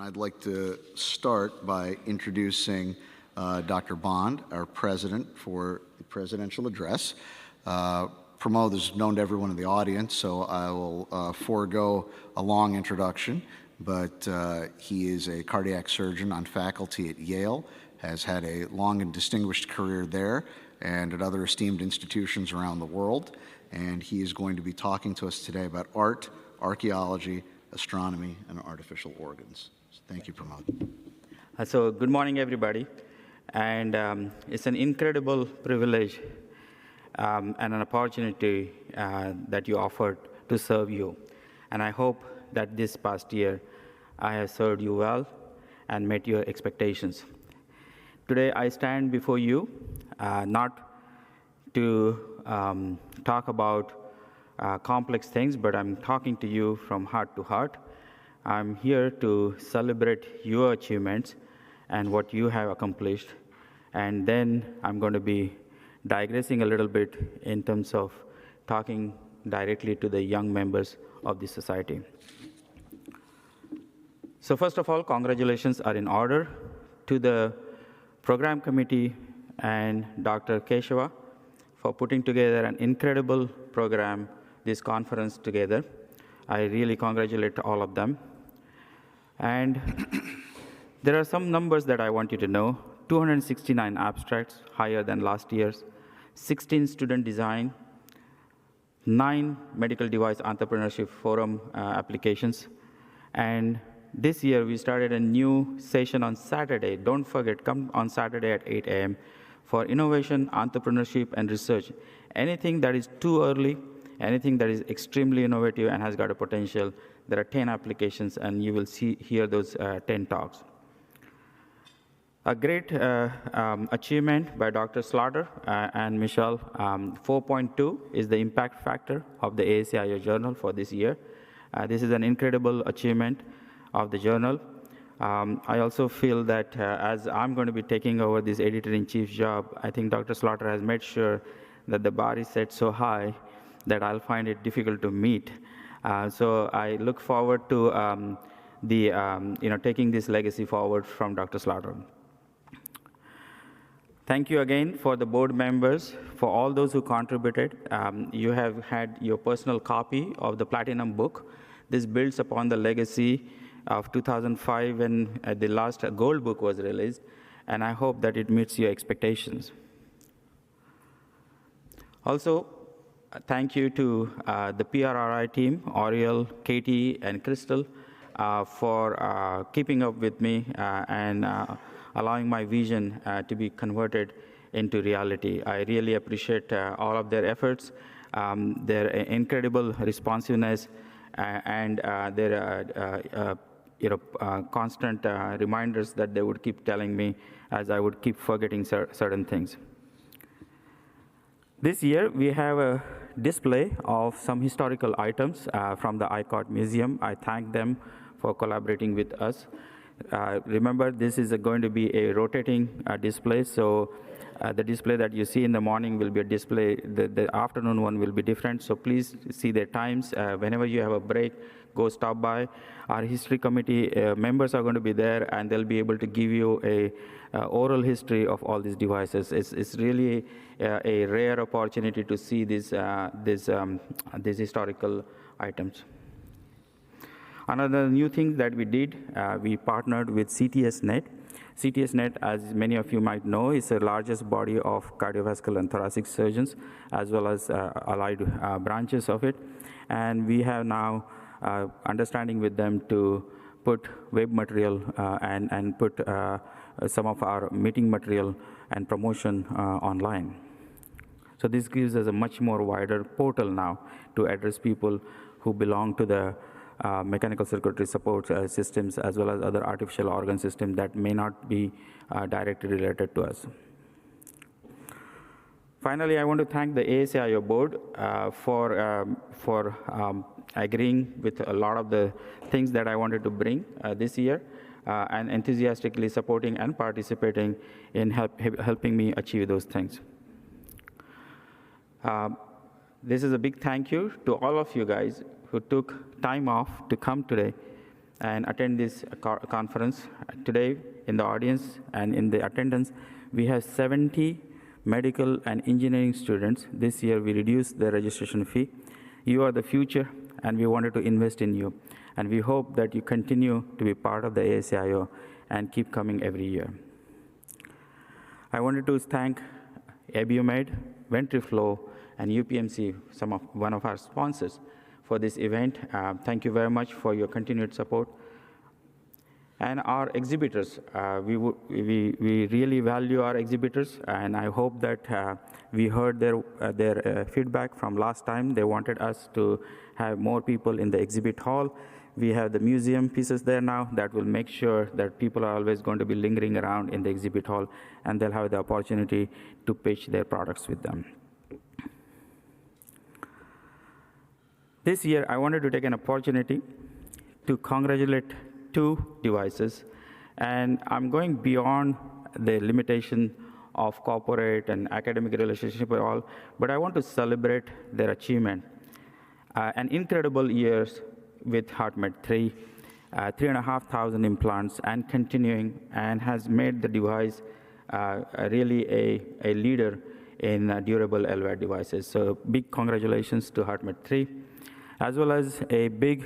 I'd like to start by introducing Dr. Bond, our president, for the presidential address. Pramod is known to everyone in the audience, so I will forego a long introduction, but he is a cardiac surgeon on faculty at Yale, has had a long and distinguished career there and at other esteemed institutions around the world, and he is going to be talking to us today about art, archaeology, astronomy, and artificial organs. So thank you, Pramod. So good morning, everybody. And it's an incredible privilege and an opportunity that you offered to serve you. And I hope that this past year I have served you well and met your expectations. Today I stand before you not to talk about complex things, but I'm talking to you from heart to heart. I'm here to celebrate your achievements and what you have accomplished. And then I'm going to be digressing a little bit in terms of talking directly to the young members of the society. So first of all, congratulations are in order to the program committee and Dr. Keshava for putting together an incredible program, this conference together. I really congratulate all of them. And there are some numbers that I want you to know. 269 abstracts, higher than last year's, 16 student design, 9 medical device entrepreneurship forum applications. And this year we started a new session on Saturday. Don't forget, come on Saturday at 8 a.m. for innovation, entrepreneurship, and research. Anything that is too early, anything that is extremely innovative and has got a potential, there are 10 applications, and you will hear those 10 talks. A great achievement by Dr. Slaughter and Michelle. 4.2 is the impact factor of the ASAIO journal for this year. This is an incredible achievement of the journal. I also feel that as I'm going to be taking over this editor-in-chief job, I think Dr. Slaughter has made sure that the bar is set so high that I'll find it difficult to meet. So I look forward to taking this legacy forward from Dr. Slaughter. Thank you again for the board members, for all those who contributed. You have had your personal copy of the Platinum book. This builds upon the legacy of 2005 when the last gold book was released, and I hope that it meets your expectations. Also, thank you to the PRRI team, Oriel, Katie, and Crystal, for keeping up with me and allowing my vision to be converted into reality. I really appreciate all of their efforts, their incredible responsiveness, and their constant reminders that they would keep telling me as I would keep forgetting certain things. This year, we have a display of some historical items from the ICOT Museum. I thank them for collaborating with us. Remember, this is going to be a rotating display, so the display that you see in the morning will be a display, the afternoon one will be different, so please see their times. Whenever you have a break, go stop by. Our history committee members are going to be there, and they'll be able to give you a oral history of all these devices. It's really a rare opportunity to see these historical items. Another new thing that we did, we partnered with CTSNet. CTSNet, as many of you might know, is the largest body of cardiovascular and thoracic surgeons, as well as allied branches of it. And we have now understanding with them to put web material and put some of our meeting material and promotion online. So this gives us a much more wider portal now to address people who belong to the mechanical circulatory support systems, as well as other artificial organ systems that may not be directly related to us. Finally, I want to thank the ASAIO board for agreeing with a lot of the things that I wanted to bring this year, and enthusiastically supporting and participating in helping me achieve those things. This is a big thank you to all of you guys who took time off to come today and attend this conference. Today, in the audience and in the attendance, we have 70 medical and engineering students. This year, we reduced the registration fee. You are the future, and we wanted to invest in you. And we hope that you continue to be part of the ASAIO and keep coming every year. I wanted to thank Abiomed, Ventriflow, and UPMC, one of our sponsors, for this event. Thank you very much for your continued support. And our exhibitors, we really value our exhibitors, and I hope that we heard their feedback from last time. They wanted us to have more people in the exhibit hall. We have the museum pieces there now that will make sure that people are always going to be lingering around in the exhibit hall, and they'll have the opportunity to pitch their products with them. This year, I wanted to take an opportunity to congratulate 2 devices, and I'm going beyond the limitation of corporate and academic relationship at all, but I want to celebrate their achievement. An incredible years with HeartMate 3, 3,500 implants and continuing, and has made the device really a leader in durable LVAD devices. So big congratulations to HeartMate 3. As well as a big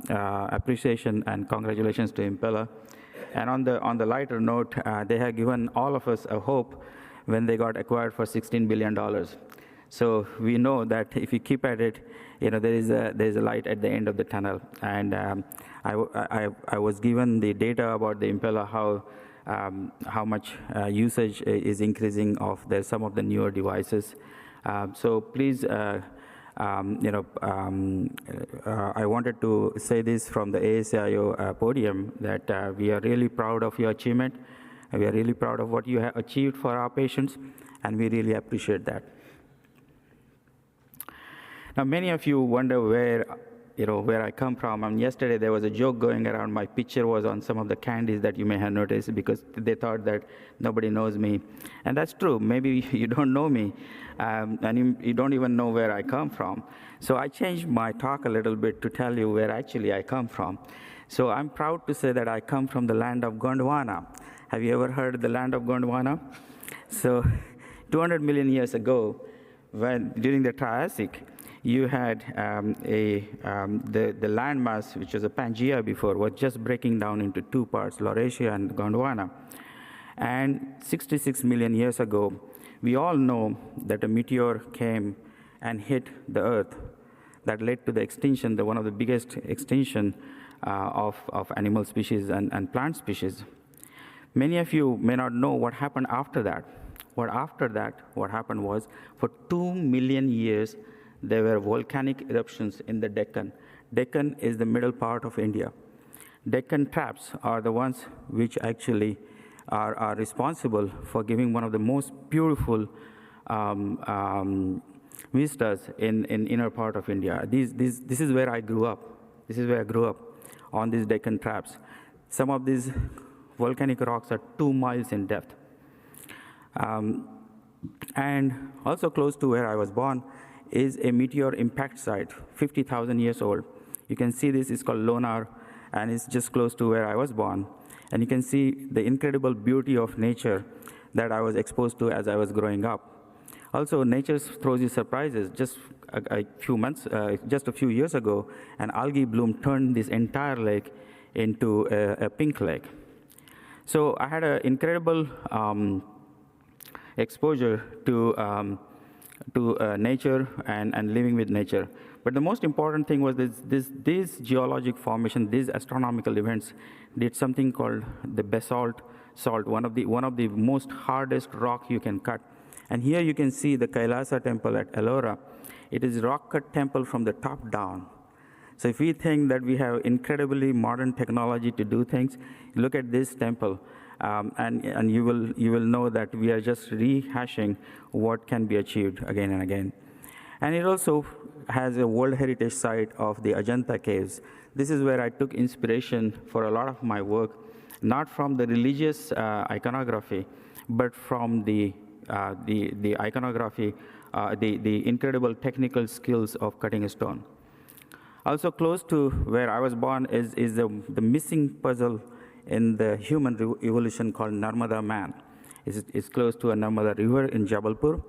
appreciation and congratulations to Impella. And on the lighter note, they have given all of us a hope when they got acquired for $16 billion. So we know that if you keep at it, there is a light at the end of the tunnel. And I was given the data about the Impella, how much usage is increasing of some of the newer devices. So please. I wanted to say this from the ASAIO podium, that we are really proud of your achievement. We are really proud of what you have achieved for our patients, and we really appreciate that. Now, many of you wonder where I come from. And yesterday there was a joke going around. My picture was on some of the candies that you may have noticed, because they thought that nobody knows me. And that's true. Maybe you don't know me, and you don't even know where I come from. So I changed my talk a little bit to tell you where actually I come from. So I'm proud to say that I come from the land of Gondwana. Have you ever heard of the land of Gondwana? So 200 million years ago, during the Triassic, you had the landmass, which was a Pangaea before, was just breaking down into 2 parts, Laurasia and Gondwana. And 66 million years ago, we all know that a meteor came and hit the Earth. That led to the extinction, one of the biggest extinction of animal species and plant species. Many of you may not know what happened after that. What happened was, for 2 million years, there were volcanic eruptions in the Deccan. Deccan is the middle part of India. Deccan traps are the ones which actually are responsible for giving one of the most beautiful vistas in inner part of India. This is where I grew up. This is where I grew up, on these Deccan traps. Some of these volcanic rocks are 2 miles in depth. And also close to where I was born is a meteor impact site, 50,000 years old. You can see this is called Lonar, and it's just close to where I was born. And you can see the incredible beauty of nature that I was exposed to as I was growing up. Also, nature throws you surprises. Just a few years ago, an algae bloom turned this entire lake into a pink lake. So I had an incredible exposure to nature and living with nature. But the most important thing was this geologic formation, these astronomical events did something called the basalt salt, one of the most hardest rock you can cut. And here you can see the Kailasa temple at Ellora. It is rock cut temple from the top down. So if we think that we have incredibly modern technology to do things, look at this temple. And you will know that we are just rehashing what can be achieved again and again. And it also has a World Heritage Site of the Ajanta Caves. This is where I took inspiration for a lot of my work, not from the religious iconography, but from the iconography, the incredible technical skills of cutting a stone. Also close to where I was born is the missing puzzle in the human evolution called Narmada Man. It's close to a Narmada River in Jabalpur.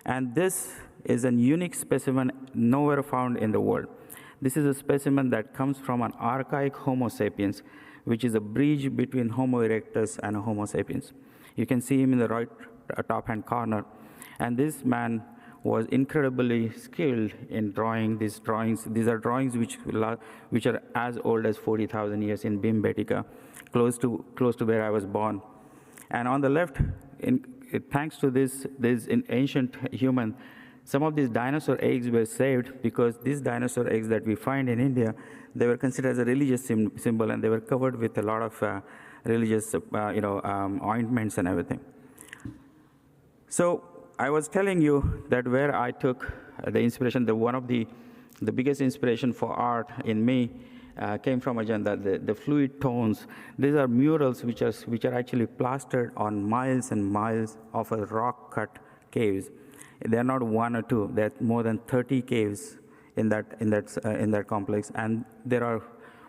And this is a unique specimen nowhere found in the world. This is a specimen that comes from an archaic Homo sapiens, which is a bridge between Homo erectus and Homo sapiens. You can see him in the right top-hand corner. And this man was incredibly skilled in drawing these drawings. These are drawings which are as old as 40,000 years in Bhimbetka, close to where I was born. And on the left, thanks to this ancient human, some of these dinosaur eggs were saved because these dinosaur eggs that we find in India, they were considered as a religious symbol, and they were covered with a lot of religious ointments and everything. So I was telling you that where I took the inspiration, one of the biggest inspiration for art in me came from Ajanta, the fluid tones. These are murals which are actually plastered on miles and miles of a rock-cut caves. They're not one or two. There are more than 30 caves in that complex, and there are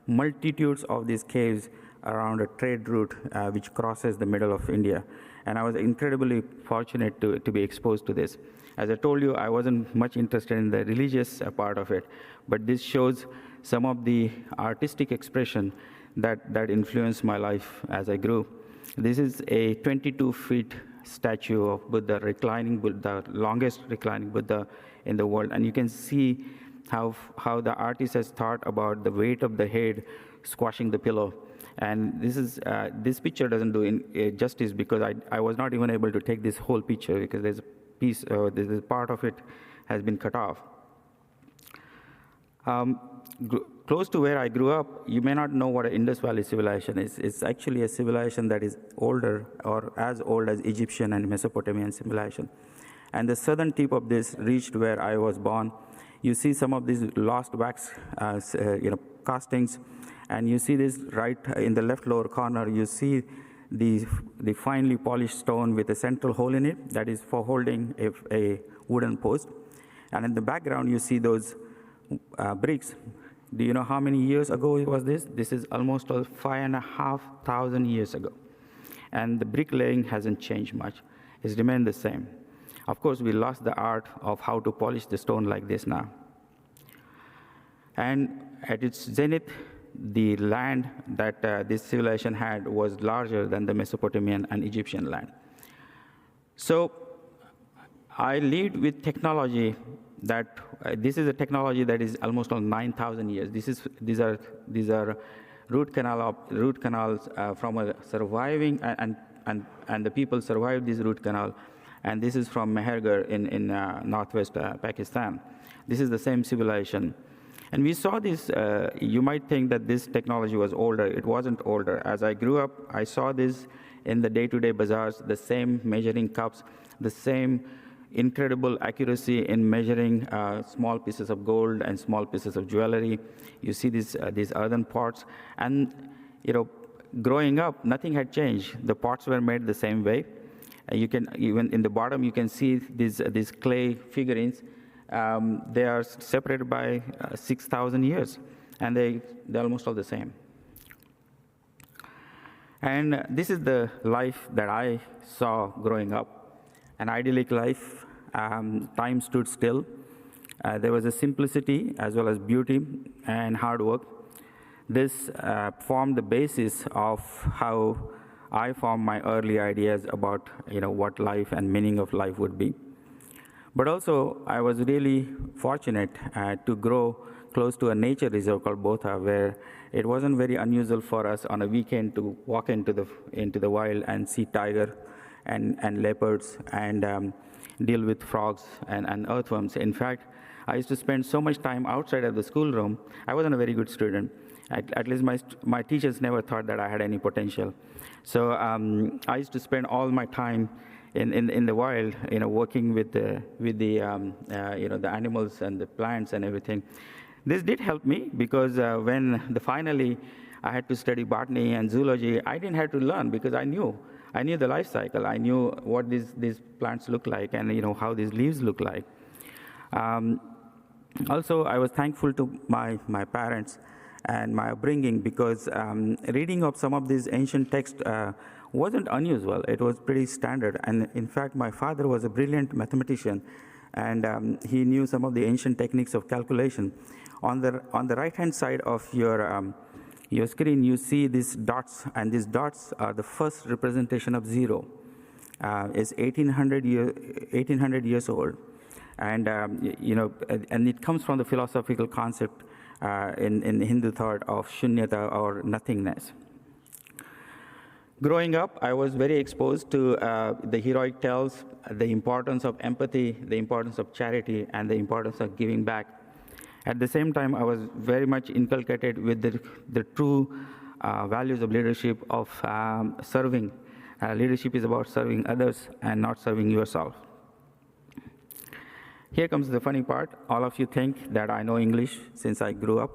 multitudes of these caves around a trade route which crosses the middle of India. And I was incredibly fortunate to be exposed to this. As I told you, I wasn't much interested in the religious part of it, but this shows some of the artistic expression that influenced my life as I grew. This is a 22-feet statue of Buddha, the longest reclining Buddha in the world. And you can see how the artist has thought about the weight of the head squashing the pillow. And this picture doesn't do justice because I was not even able to take this whole picture because there's a part of it has been cut off. Close to where I grew up, you may not know what an Indus Valley civilization is. It's actually a civilization that is older or as old as Egyptian and Mesopotamian civilization. And the southern tip of this reached where I was born. You see some of these lost wax castings, and you see this right in the left lower corner, you see the finely polished stone with a central hole in it that is for holding a wooden post. And in the background, you see those bricks. Do you know how many years ago it was this? This is almost 5,500 years ago. And the bricklaying hasn't changed much. It's remained the same. Of course, we lost the art of how to polish the stone like this now. And at its zenith, the land that this civilization had was larger than the Mesopotamian and Egyptian land. So I lived with technology that this is a technology that is almost 9,000 years. These are root canals from a surviving and the people survived this root canal, and this is from Mehergarh in northwest Pakistan. This is the same civilization. And we saw this, you might think that this technology was older. It wasn't older. As I grew up, I saw this in the day-to-day bazaars, the same measuring cups, the same incredible accuracy in measuring small pieces of gold and small pieces of jewelry. You see these earthen pots. And, growing up, nothing had changed. The pots were made the same way. You can, even in the bottom, you can see these clay figurines. They are separated by 6,000 years, and they're almost all the same. And this is the life that I saw growing up. An idyllic life, time stood still. There was a simplicity as well as beauty and hard work. This formed the basis of how I formed my early ideas about what life and meaning of life would be. But also, I was really fortunate to grow close to a nature reserve called Botha, where it wasn't very unusual for us on a weekend to walk into the wild and see tiger and leopards and deal with frogs and earthworms. In fact, I used to spend so much time outside of the schoolroom. I wasn't a very good student. At least my teachers never thought that I had any potential. So I used to spend all my time in the wild, working with the animals and the plants and everything. This did help me because when finally I had to study botany and zoology, I didn't have to learn because I knew the life cycle. I knew what these plants look like and how these leaves look like. Also, I was thankful to my parents and my upbringing because reading of some of these ancient texts wasn't unusual. It was pretty standard. And in fact, my father was a brilliant mathematician, and he knew some of the ancient techniques of calculation. On the right-hand side of your screen, you see these dots, and these dots are the first representation of zero. It's 1800 years old. And and it comes from the philosophical concept in Hindu thought of shunyata, or nothingness. Growing up, I was very exposed to the heroic tales, the importance of empathy, the importance of charity, and the importance of giving back. At the same time, I was very much inculcated with the true values of leadership, of serving. Leadership is about serving others and not serving yourself. Here comes the funny part. All of you think that I know English since I grew up.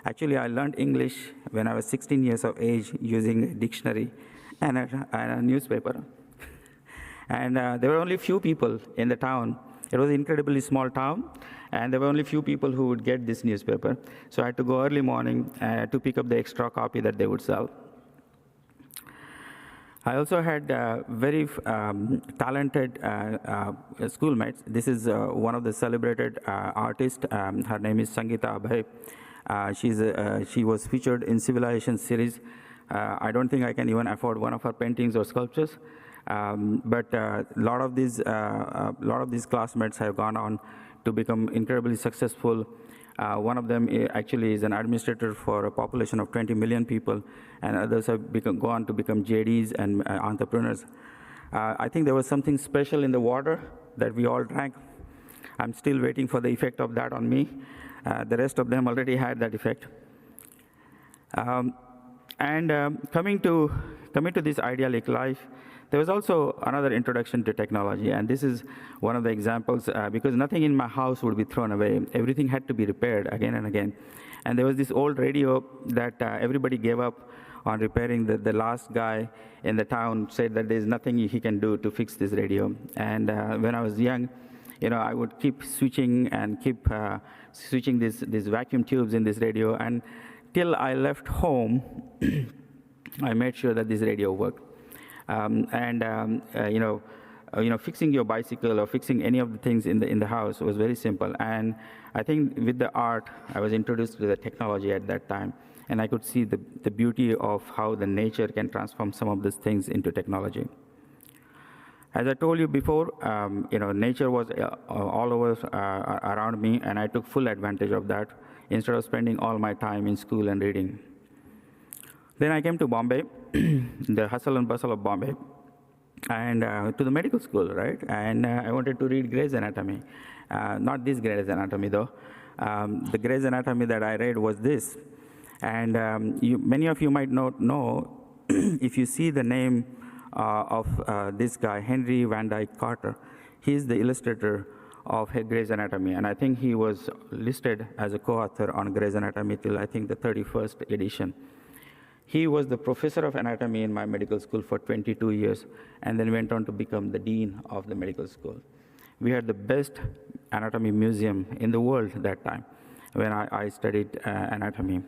Actually, I learned English when I was 16 years of age using a dictionary and a newspaper. And there were only few people in the town. It was an incredibly small town, and there were only few people who would get this newspaper. So I had to go early morning to pick up the extra copy that they would sell. I also had very talented schoolmates. This is one of the celebrated artists. Her name is Sangeeta Abhay. She was featured in Civilization series. I don't think I can even afford one of her paintings or sculptures. But a lot of these classmates have gone on to become incredibly successful. One of them actually is an administrator for a population of 20 million people, and others have gone to become JDs and entrepreneurs. I think there was something special in the water that we all drank. I'm still waiting for the effect of that on me. The rest of them already had that effect. Coming to this idyllic life, there was also another introduction to technology, and this is one of the examples, because nothing in my house would be thrown away. Everything had to be repaired again and again. And there was this old radio that everybody gave up on repairing. The last guy in the town said that there's nothing he can do to fix this radio. And when I was young, I would keep switching and keep switching these vacuum tubes in this radio, and till I left home, I made sure that this radio worked. Fixing your bicycle or fixing any of the things in the house was very simple. And I think with the art, I was introduced to the technology at that time, and I could see the beauty of how the nature can transform some of these things into technology. As I told you before, nature was all over around me, and I took full advantage of that instead of spending all my time in school and reading. Then I came to Bombay, the hustle and bustle of Bombay, and to the medical school, right? And I wanted to read Gray's Anatomy. Not this Gray's Anatomy, though. The Gray's Anatomy that I read was this. And many of you might not know, if you see the name of this guy, Henry Van Dyke Carter, he's the illustrator of Gray's Anatomy. And I think he was listed as a co-author on Gray's Anatomy till, I think, the 31st edition. He was the professor of anatomy in my medical school for 22 years, and then went on to become the dean of the medical school. We had the best anatomy museum in the world that time when I studied anatomy.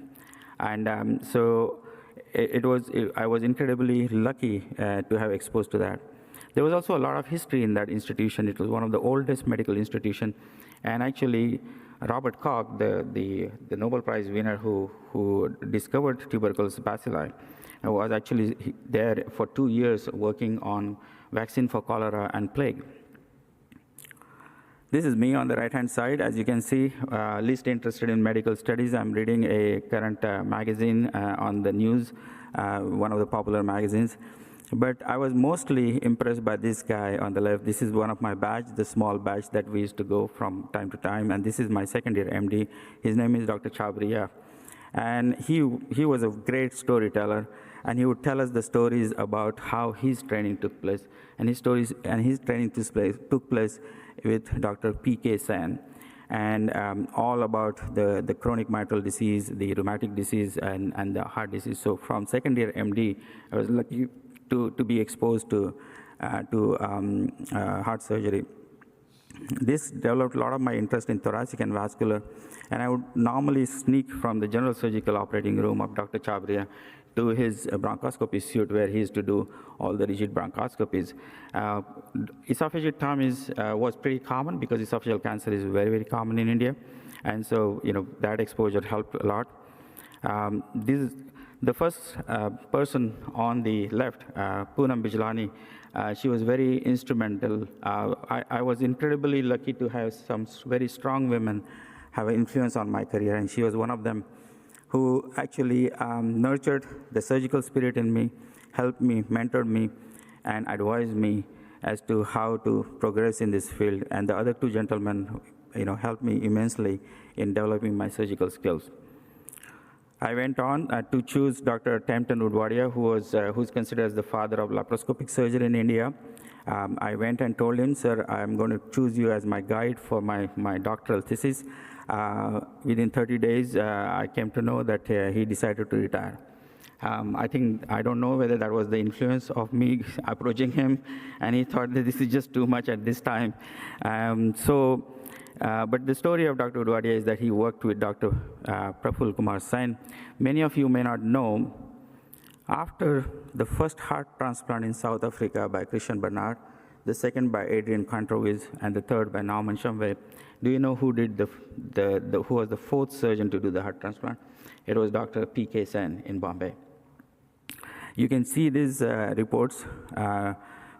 And so I was incredibly lucky to have exposed to that. There was also a lot of history in that institution. It was one of the oldest medical institutions, and actually, Robert Koch, the Nobel Prize winner who discovered tuberculosis bacilli, was actually there for 2 years working on vaccine for cholera and plague. This is me on the right-hand side. As you can see, least interested in medical studies. I'm reading a current magazine on the news, one of the popular magazines. But I was mostly impressed by this guy on the left. This is one of my badge, the small badge that we used to go from time to time. And this is my second-year MD. His name is Dr. Chabria. And he was a great storyteller. And he would tell us the stories about how his training took place. And his training took place with Dr. P.K. Sen. And all about the chronic mitral disease, the rheumatic disease, and the heart disease. So from second-year MD, I was lucky to be exposed to heart surgery. This developed a lot of my interest in thoracic and vascular, and I would normally sneak from the general surgical operating room of Dr. Chabria to his bronchoscopy suite where he used to do all the rigid bronchoscopies. Esophageectomy was pretty common because esophageal cancer is very, very common in India, and so that exposure helped a lot. This is the first person on the left, Poonam Bijlani. She was very instrumental. I was incredibly lucky to have some very strong women have an influence on my career, and she was one of them who actually nurtured the surgical spirit in me, helped me, mentored me, and advised me as to how to progress in this field. And the other two gentlemen, helped me immensely in developing my surgical skills. I went on to choose Dr. Tempton Udwadia, who's considered as the father of laparoscopic surgery in India. I went and told him, sir, I'm going to choose you as my guide for my doctoral thesis. Within 30 days, I came to know that he decided to retire. I don't know whether that was the influence of me approaching him, and he thought that this is just too much at this time. But the story of Dr. Udwadia is that he worked with Dr. Praful Kumar Sen. Many of you may not know, after the first heart transplant in South Africa by Christian Barnard, the second by Adrian Controvis, and the third by Norman Shumway, do you know who did who was the fourth surgeon to do the heart transplant? It was Dr. P.K. Sen in Bombay. You can see these reports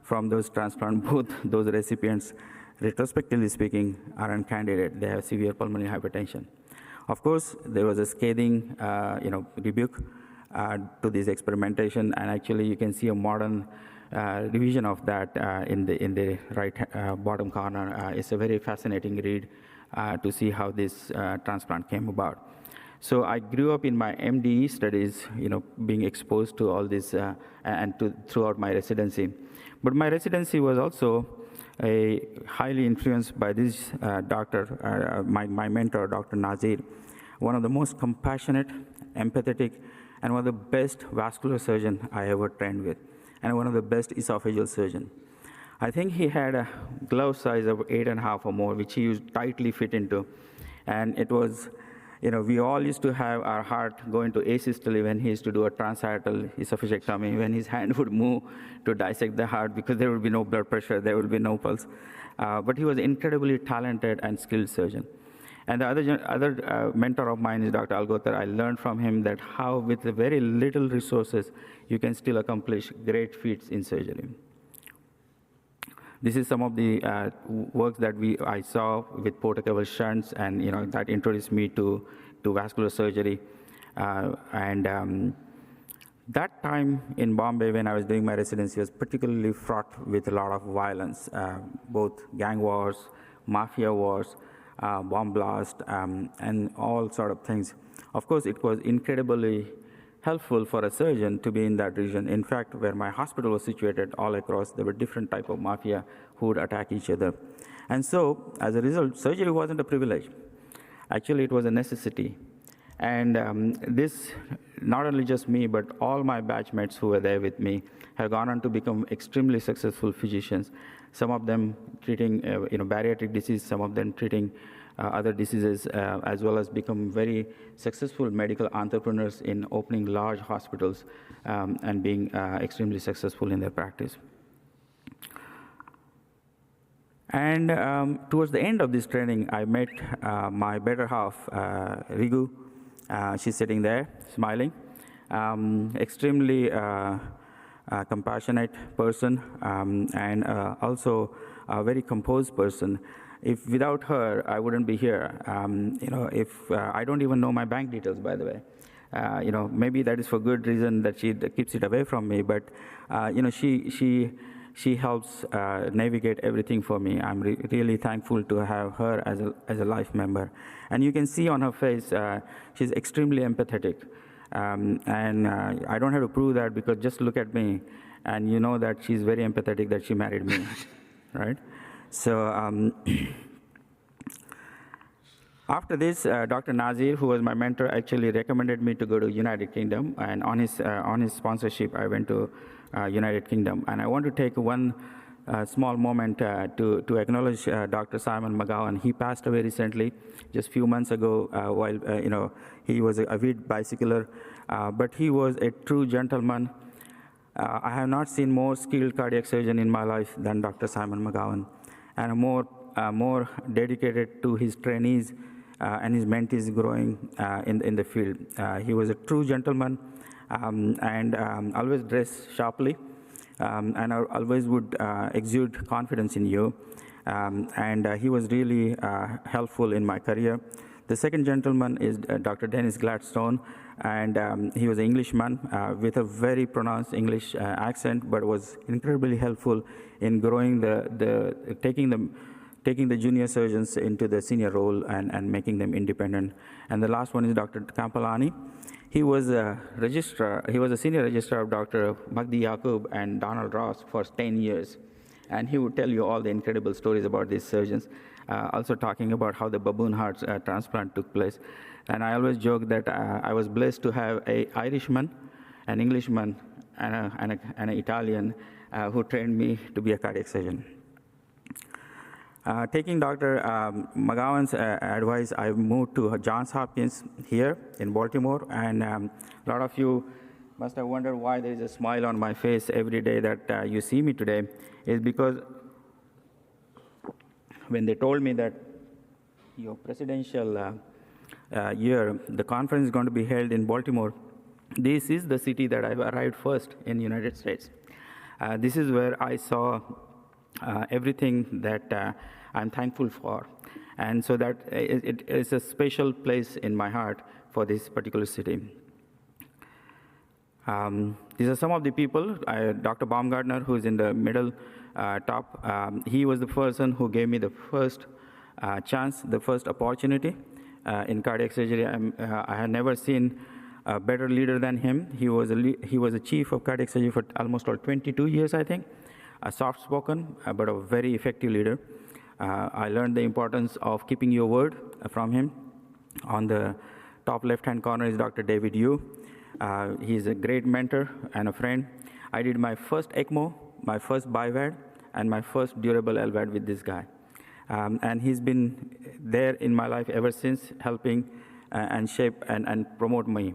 from those transplants. Both those recipients, retrospectively speaking, are uncandidate. They have severe pulmonary hypertension. Of course, there was a scathing rebuke to this experimentation, and actually you can see a modern revision of that in the right bottom corner. It's a very fascinating read to see how this transplant came about. So I grew up in my MDE studies, being exposed to all this throughout my residency. But my residency was also highly influenced by this doctor, my mentor, Dr. Nazir, one of the most compassionate, empathetic, and one of the best vascular surgeons I ever trained with, and one of the best esophageal surgeons. I think he had a glove size of 8.5 or more, which he used tightly fit into. And it was, we all used to have our heart go into asystole when he used to do a transhiatal esophagectomy, when his hand would move to dissect the heart because there would be no blood pressure, there would be no pulse. But he was an incredibly talented and skilled surgeon. And the other mentor of mine is Dr. Algotar. I learned from him that how with very little resources, you can still accomplish great feats in surgery. This is some of the works that I saw with portable shunts, and that introduced me to vascular surgery. That time in Bombay when I was doing my residency was particularly fraught with a lot of violence, both gang wars, mafia wars, bomb blast, and all sort of things. Of course, it was incredibly helpful for a surgeon to be in that region. In fact, where my hospital was situated all across, there were different types of mafia who would attack each other. And so, as a result, surgery wasn't a privilege. Actually, it was a necessity. And this, not only just me, but all my batchmates who were there with me have gone on to become extremely successful physicians. Some of them treating bariatric disease, some of them treating other diseases, as well as become very successful medical entrepreneurs in opening large hospitals and being extremely successful in their practice. And towards the end of this training, I met my better half, Rigu. She's sitting there, smiling. Extremely compassionate person, and also a very composed person. If without her, I wouldn't be here. I don't even know my bank details, by the way. Maybe that is for good reason that she keeps it away from me. But she helps navigate everything for me. I'm really thankful to have her as a life member. And you can see on her face, she's extremely empathetic. And I don't have to prove that, because just look at me, and you know that she's very empathetic that she married me, right? So after this, Dr. Nazir, who was my mentor, actually recommended me to go to United Kingdom, and on his sponsorship, I went to United Kingdom. And I want to take one small moment to acknowledge Dr. Simon McGowan. He passed away recently, just a few months ago, while he was an avid bicycler, but he was a true gentleman. I have not seen more skilled cardiac surgeon in my life than Dr. Simon McGowan, and more dedicated to his trainees and his mentees growing in the field. He was a true gentleman and always dressed sharply, and always would exude confidence in you. And he was really helpful in my career. The second gentleman is Dr. Dennis Gladstone, and he was an Englishman with a very pronounced English accent, but was incredibly helpful in growing taking the junior surgeons into the senior role and making them independent. And the last one is Dr. Kampalani. He was a registrar. He was a senior registrar of Dr. Magdi Yaqub and Donald Ross for 10 years. And he would tell you all the incredible stories about these surgeons, also talking about how the baboon heart transplant took place. And I always joke that I was blessed to have an Irishman, an Englishman, and an Italian who trained me to be a cardiac surgeon. Taking Dr. McGowan's advice, I moved to Johns Hopkins here in Baltimore, and a lot of you must have wondered why there is a smile on my face every day that you see me today. Is because when they told me that your presidential year, the conference is going to be held in Baltimore, this is the city that I arrived first in the United States. This is where I saw everything that I'm thankful for. And so that it is a special place in my heart for this particular city. These are some of the people. Dr. Baumgartner, who is in the middle top, he was the person who gave me the first chance, the first opportunity in cardiac surgery. I had never seen a better leader than him. He was a chief of cardiac surgery for almost 22 years, I think. Soft-spoken, but a very effective leader. I learned the importance of keeping your word from him. On the top left-hand corner is Dr. David Yu. He's a great mentor and a friend. I did my first ECMO, my first BiVAD, and my first durable LVAD with this guy. And he's been there in my life ever since, helping and shape and promote me.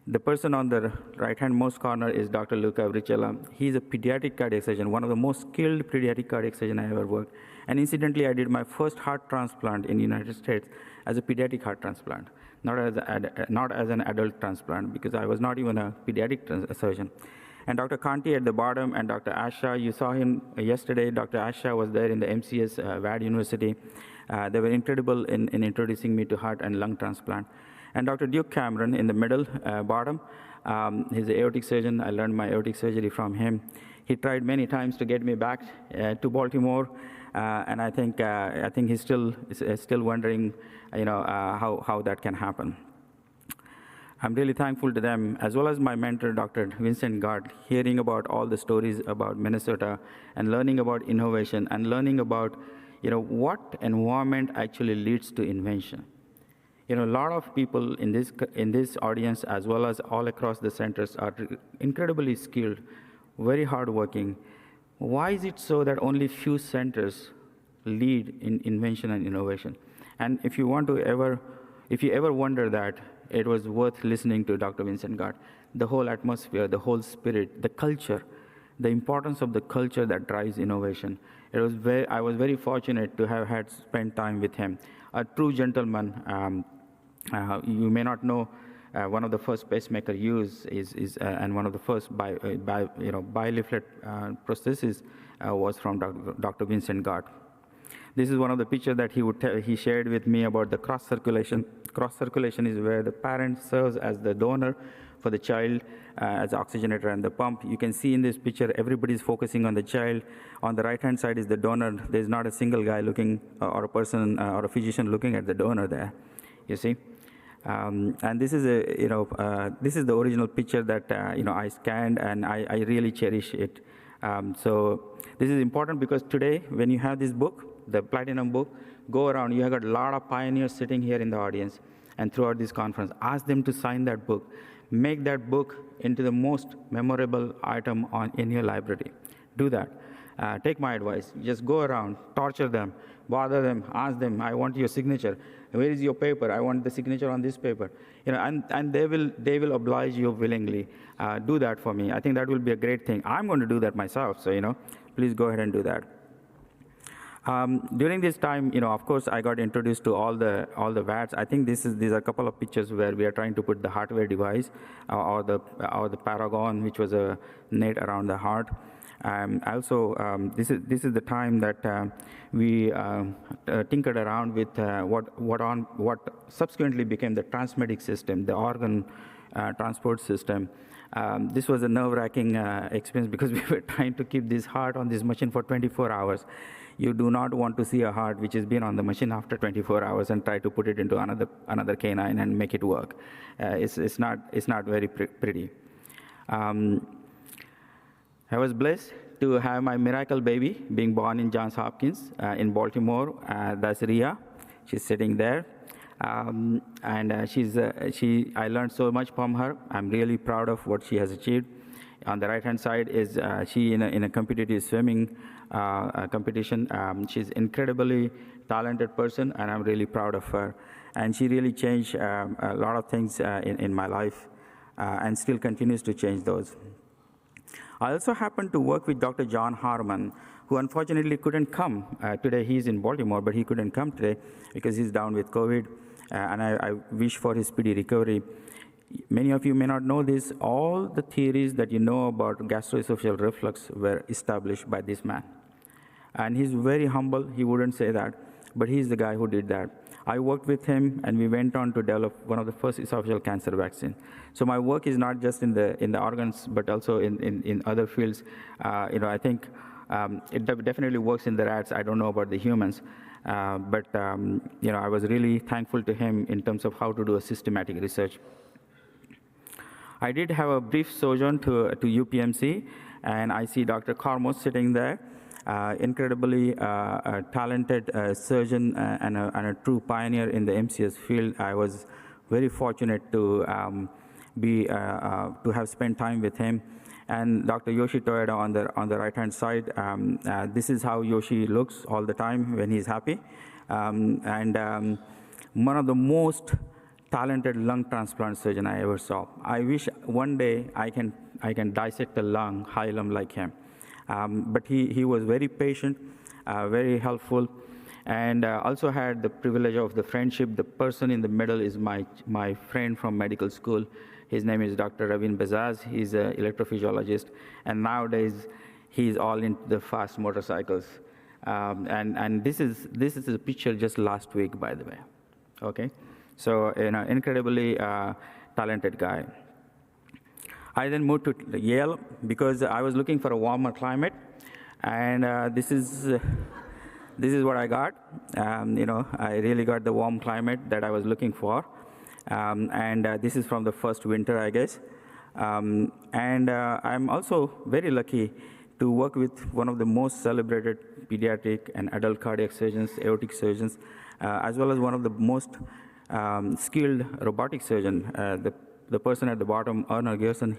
The person on the right-hand-most corner is Dr. Luca Vricella. He's a pediatric cardiac surgeon, one of the most skilled pediatric cardiac surgeons I ever worked. And incidentally, I did my first heart transplant in the United States as a pediatric heart transplant, not as an adult transplant, because I was not even a pediatric surgeon. And Dr. Kanti at the bottom, and Dr. Asha, you saw him yesterday. Dr. Asha was there in the MCS VAD University. They were incredible in introducing me to heart and lung transplant. And Dr. Duke Cameron in the middle, bottom, he's an aortic surgeon. I learned my aortic surgery from him. He tried many times to get me back to Baltimore, and I think he's still wondering, how that can happen. I'm really thankful to them, as well as my mentor, Dr. Vincent Gard, hearing about all the stories about Minnesota and learning about innovation and learning about, what environment actually leads to invention. A lot of people in this audience, as well as all across the centers, are incredibly skilled, very hardworking. Why is it so that only few centers lead in invention and innovation? And if you ever wonder that, it was worth listening to Dr. Vincent Gard. The whole atmosphere, the whole spirit, the culture, the importance of the culture that drives innovation. I was very fortunate to have spent time with him. A true gentleman. You may not know, one of the first pacemaker used and one of the first bileaflet prosthesis was from Dr. Vincent Gard. This is one of the pictures that he shared with me about the cross circulation. Cross circulation is where the parent serves as the donor for the child, as the oxygenator and the pump. You can see in this picture, everybody's focusing on the child. On the right-hand side is the donor. There's not a single guy looking, or a person, or a physician looking at the donor there. You see? And this is this is the original picture that I scanned, and I really cherish it. So this is important because today, when you have this book, the Platinum book, go around. You have got a lot of pioneers sitting here in the audience, and throughout this conference, ask them to sign that book. Make that book into the most memorable item in your library. Do that. take my advice. Just go around, torture them, bother them, ask them, I want your signature. Where is your paper? I want the signature on this paper. And they will oblige you willingly. Do that for me. I think that will be a great thing. I'm going to do that myself, so, please go ahead and do that. During this time, of course, I got introduced to all the VATs. I think these are a couple of pictures where we are trying to put the hardware device or the Paragon, which was a net around the heart. Also, this is the time that we tinkered around with what subsequently became the transmedic system, the organ transport system. This was a nerve-wracking experience because we were trying to keep this heart on this machine for 24 hours. You do not want to see a heart which has been on the machine after 24 hours and try to put it into another canine and make it work. It's not very pretty. I was blessed to have my miracle baby being born in Johns Hopkins in Baltimore. That's Ria. She's sitting there. I learned so much from her. I'm really proud of what she has achieved. On the right-hand side is she in a competitive swimming competition. She's incredibly talented person, and I'm really proud of her. And she really changed a lot of things in my life and still continues to change those. I also happened to work with Dr. John Harmon, who unfortunately couldn't come. Today he's in Baltimore, but he couldn't come today because he's down with COVID, and I wish for his speedy recovery. Many of you may not know this. All the theories that you know about gastroesophageal reflux were established by this man. And he's very humble. He wouldn't say that, but he's the guy who did that. I worked with him, and we went on to develop one of the first esophageal cancer vaccines. So my work is not just in the organs, but also in other fields. I think it definitely works in the rats. I don't know about the humans. But I was really thankful to him in terms of how to do a systematic research. I did have a brief sojourn to UPMC, and I see Dr. Carmos sitting there, incredibly talented surgeon and a true pioneer in the MCS field. I was very fortunate to have spent time with him. And Dr. Yoshi Toyoda on the right-hand side. This is how Yoshi looks all the time when he's happy. One of the most talented lung transplant surgeon I ever saw. I wish one day I can dissect a lung, hilum like him. But he was very patient, very helpful, and also had the privilege of the friendship. The person in the middle is my friend from medical school. His name is Dr. Ravin Bazaz. He's an electrophysiologist, and nowadays he's all into the fast motorcycles. And this is a picture just last week, by the way. Okay. So, incredibly talented guy. I then moved to Yale because I was looking for a warmer climate, and this is what I got. I really got the warm climate that I was looking for, and this is from the first winter, I guess. I'm also very lucky to work with one of the most celebrated pediatric and adult cardiac surgeons, aortic surgeons, as well as one of the most skilled robotic surgeon. The person at the bottom, Arnold Gerson,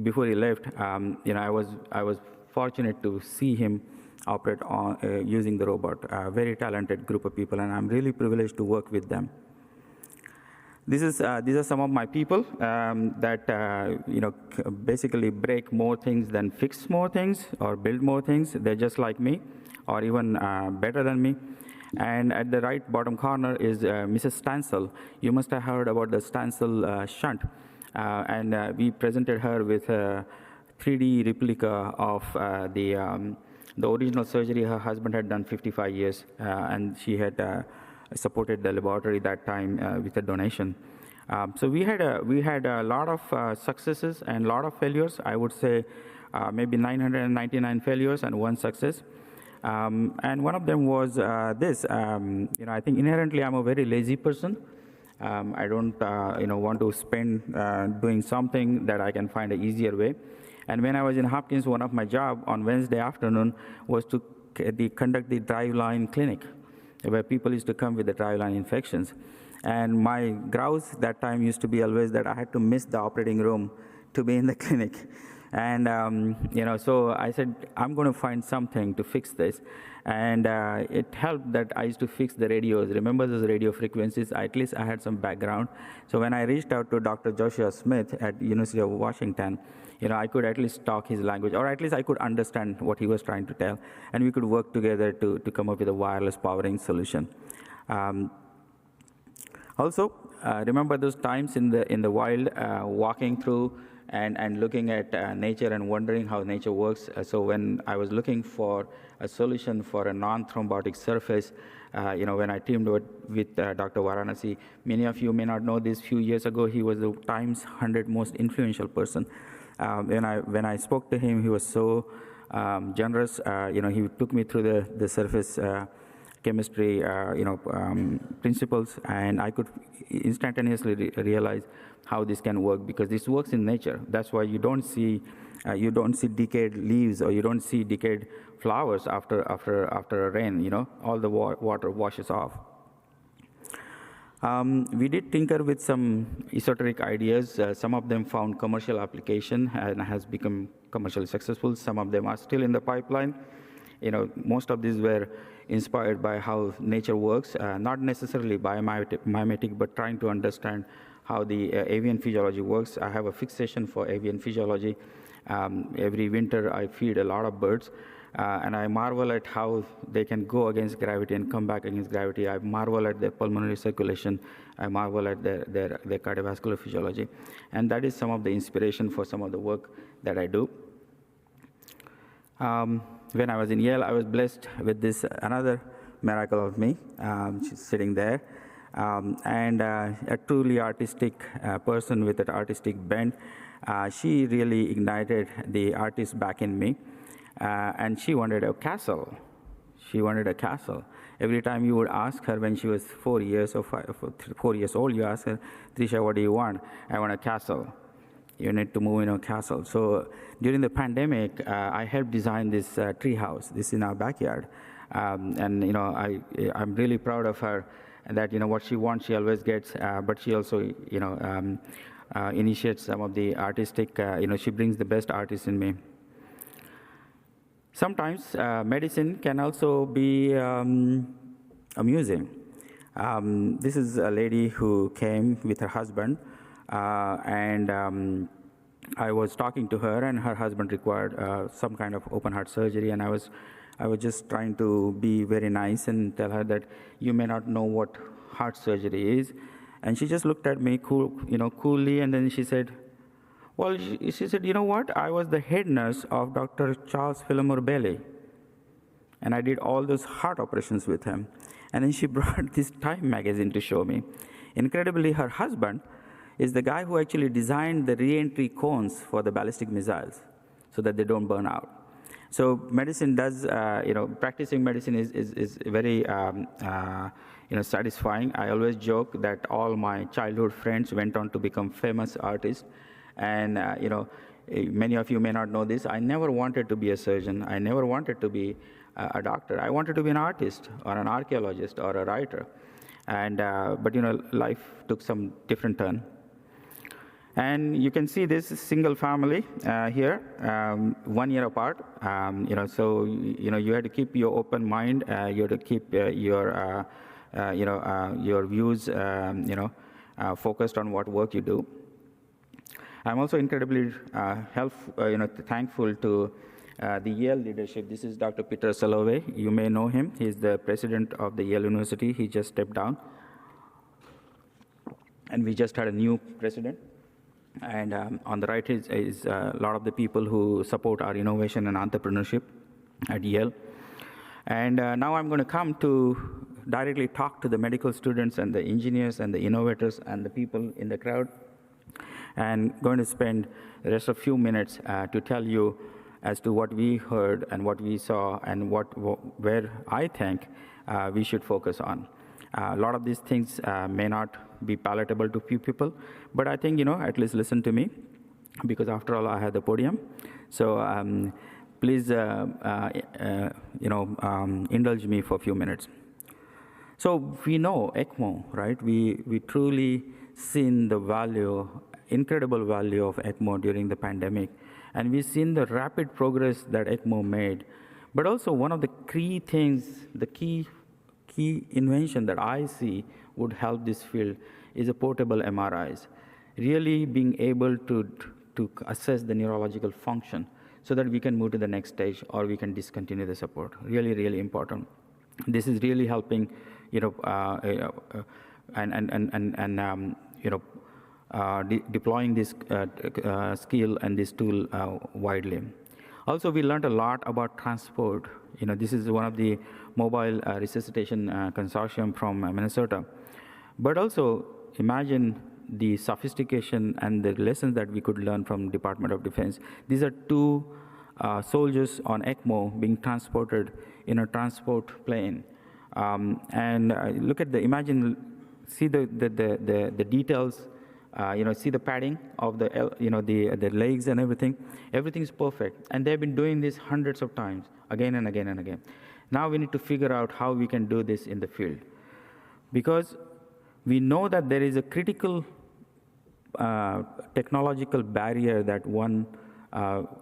before he left, I was fortunate to see him operate on using the robot. A very talented group of people, and I'm really privileged to work with them. These are some of my people that basically break more things than fix more things or build more things. They're just like me, or even better than me. And at the right bottom corner is Mrs. Stansel. You must have heard about the Stansel shunt. And we presented her with a 3D replica of the original surgery her husband had done 55 years. And she had supported the laboratory that time with a donation. So we had a lot of successes and a lot of failures. I would say maybe 999 failures and one success. And one of them was this. I think inherently I'm a very lazy person. I don't want to spend doing something that I can find an easier way. And when I was in Hopkins, one of my job on Wednesday afternoon was to conduct the driveline clinic, where people used to come with the driveline infections. And my grouse that time used to be always that I had to miss the operating room to be in the clinic. And, so I said, I'm going to find something to fix this. And it helped that I used to fix the radios. Remember those radio frequencies? At least I had some background. So when I reached out to Dr. Joshua Smith at University of Washington, I could at least talk his language, or at least I could understand what he was trying to tell. And we could work together to come up with a wireless powering solution. Also, remember those times in the wild, walking through and looking at nature and wondering how nature works. So when I was looking for a solution for a non-thrombotic surface, when I teamed with Dr. Varanasi, many of you may not know this. Few years ago, he was the Times 100 most influential person. When I spoke to him, he was so generous. He took me through the surface chemistry, principles, and I could instantaneously realize how this can work, because this works in nature. That's why you don't see decayed leaves, or you don't see decayed flowers after a rain. All the water washes off. We did tinker with some esoteric ideas. Some of them found commercial application and has become commercially successful. Some of them are still in the pipeline. Most of these were inspired by how nature works, not necessarily biomimetic, but trying to understand how the avian physiology works. I have a fixation for avian physiology. Every winter, I feed a lot of birds, and I marvel at how they can go against gravity and come back against gravity. I marvel at their pulmonary circulation. I marvel at their cardiovascular physiology. And that is some of the inspiration for some of the work that I do. When I was in Yale, I was blessed with this another miracle of me. She's sitting there. And a truly artistic person with an artistic bent. She really ignited the artist back in me. And she wanted a castle. She wanted a castle. Every time you would ask her when she was 4 years old, you ask her, Trisha, what do you want? I want a castle. You need to move in a castle. So during the pandemic, I helped design this tree house. This is in our backyard. And I'm really proud of her, that what she wants, she always gets. But she also, initiates some of the artistic. She brings the best artists in me. Sometimes medicine can also be amusing. This is a lady who came with her husband, and I was talking to her, and her husband required some kind of open heart surgery, and I was just trying to be very nice and tell her that you may not know what heart surgery is. And she just looked at me coolly, and then she said, well, she said, you know what? I was the head nurse of Dr. Charles Fillmore Bailey, and I did all those heart operations with him. And then she brought this Time magazine to show me. Incredibly, her husband is the guy who actually designed the re-entry cones for the ballistic missiles so that they don't burn out. So medicine does, practicing medicine is very, satisfying. I always joke that all my childhood friends went on to become famous artists. And, many of you may not know this. I never wanted to be a surgeon. I never wanted to be a doctor. I wanted to be an artist or an archaeologist or a writer. And, but life took some different turn. And you can see this single family here, 1 year apart. So you had to keep your open mind. You had to keep your views, focused on what work you do. I'm also incredibly thankful to the Yale leadership. This is Dr. Peter Salovey. You may know him. He's the president of the Yale University. He just stepped down. And we just had a new president. And on the right is a lot of the people who support our innovation and entrepreneurship at Yale. And now I'm going to come to directly talk to the medical students and the engineers and the innovators and the people in the crowd. And going to spend the rest of a few minutes to tell you as to what we heard and what we saw and where I think we should focus on. A lot of these things may not be palatable to few people, but I think, at least listen to me, because after all, I have the podium. So please, indulge me for a few minutes. So we know ECMO, right? We truly seen the value, incredible value of ECMO during the pandemic. And we've seen the rapid progress that ECMO made. But also one of the key things, the key invention that I see would help this field is a portable MRIs. Really being able to assess the neurological function so that we can move to the next stage or we can discontinue the support. Really, really important. This is really helping, deploying this skill and this tool widely. Also, we learned a lot about transport. This is one of the mobile resuscitation consortium from Minnesota. But also, imagine the sophistication and the lessons that we could learn from Department of Defense. These are two soldiers on ECMO being transported in a transport plane. Look at see the details, see the padding of the legs and everything. Everything's perfect. And they've been doing this hundreds of times, again and again and again. Now we need to figure out how we can do this in the field. Because we know that there is a critical technological barrier that one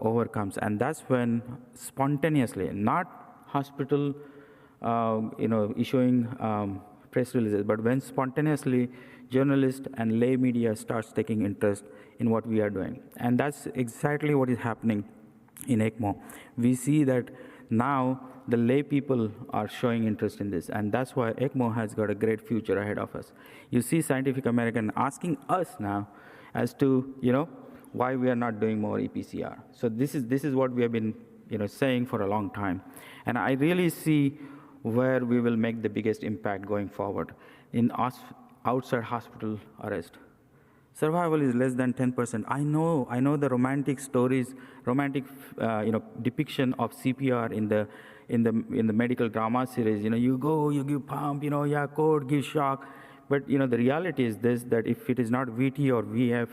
overcomes, and that's when spontaneously, not hospital, issuing press releases, but when spontaneously journalists and lay media starts taking interest in what we are doing. And that's exactly what is happening in ECMO. We see that now the lay people are showing interest in this, and that's why ECMO has got a great future ahead of us. You see Scientific American asking us now as to, why we are not doing more EPCR. So this is what we have been, saying for a long time. And I really see where we will make the biggest impact going forward in outside hospital arrest. Survival is less than 10%. I know the romantic stories, depiction of CPR in the medical drama series. You go, you give pump, code, give shock. But the reality is this: that if it is not VT or VF,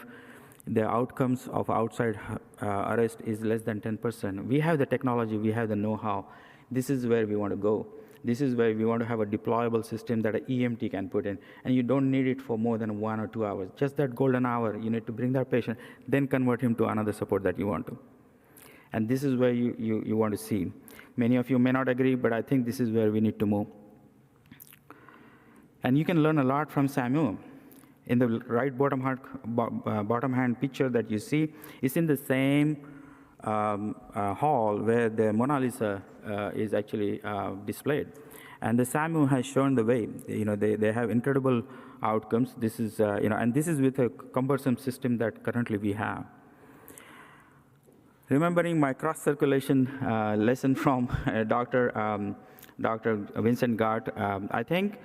the outcomes of outside arrest is less than 10%. We have the technology, we have the know-how. This is where we want to go. This is where we want to have a deployable system that an EMT can put in, and you don't need it for more than 1 or 2 hours. Just that golden hour, you need to bring that patient, then convert him to another support that you want to. And this is where you want to see. Many of you may not agree, but I think this is where we need to move. And you can learn a lot from SAMU. In the right bottom hand picture that you see is in the same hall where the Mona Lisa is actually displayed. And the SAMU has shown the way. They have incredible outcomes. This is, and this is with a cumbersome system that currently we have. Remembering my cross-circulation lesson from Dr. Vincent Gart, I think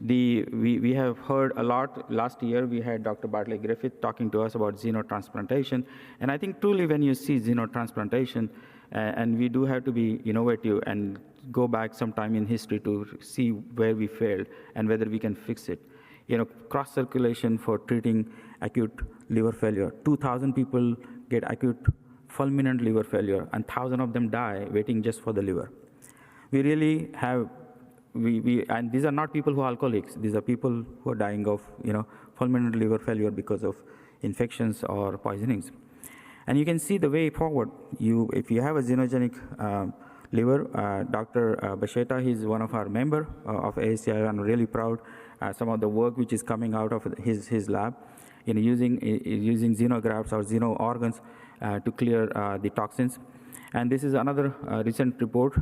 we have heard a lot. Last year, we had Dr. Bartley Griffith talking to us about xenotransplantation. And I think truly when you see xenotransplantation, and we do have to be innovative and go back sometime in history to see where we failed and whether we can fix it. Cross-circulation for treating acute liver failure. 2,000 people get acute fulminant liver failure, and 1,000 of them die waiting just for the liver. We really have, and these are not people who are alcoholics. These are people who are dying of, fulminant liver failure because of infections or poisonings. And you can see the way forward. If you have a xenogenic liver, Dr. Basheta, he's one of our member of ASAIO. I'm really proud some of the work which is coming out of his lab using xenografts or xeno organs to clear the toxins. And this is another recent report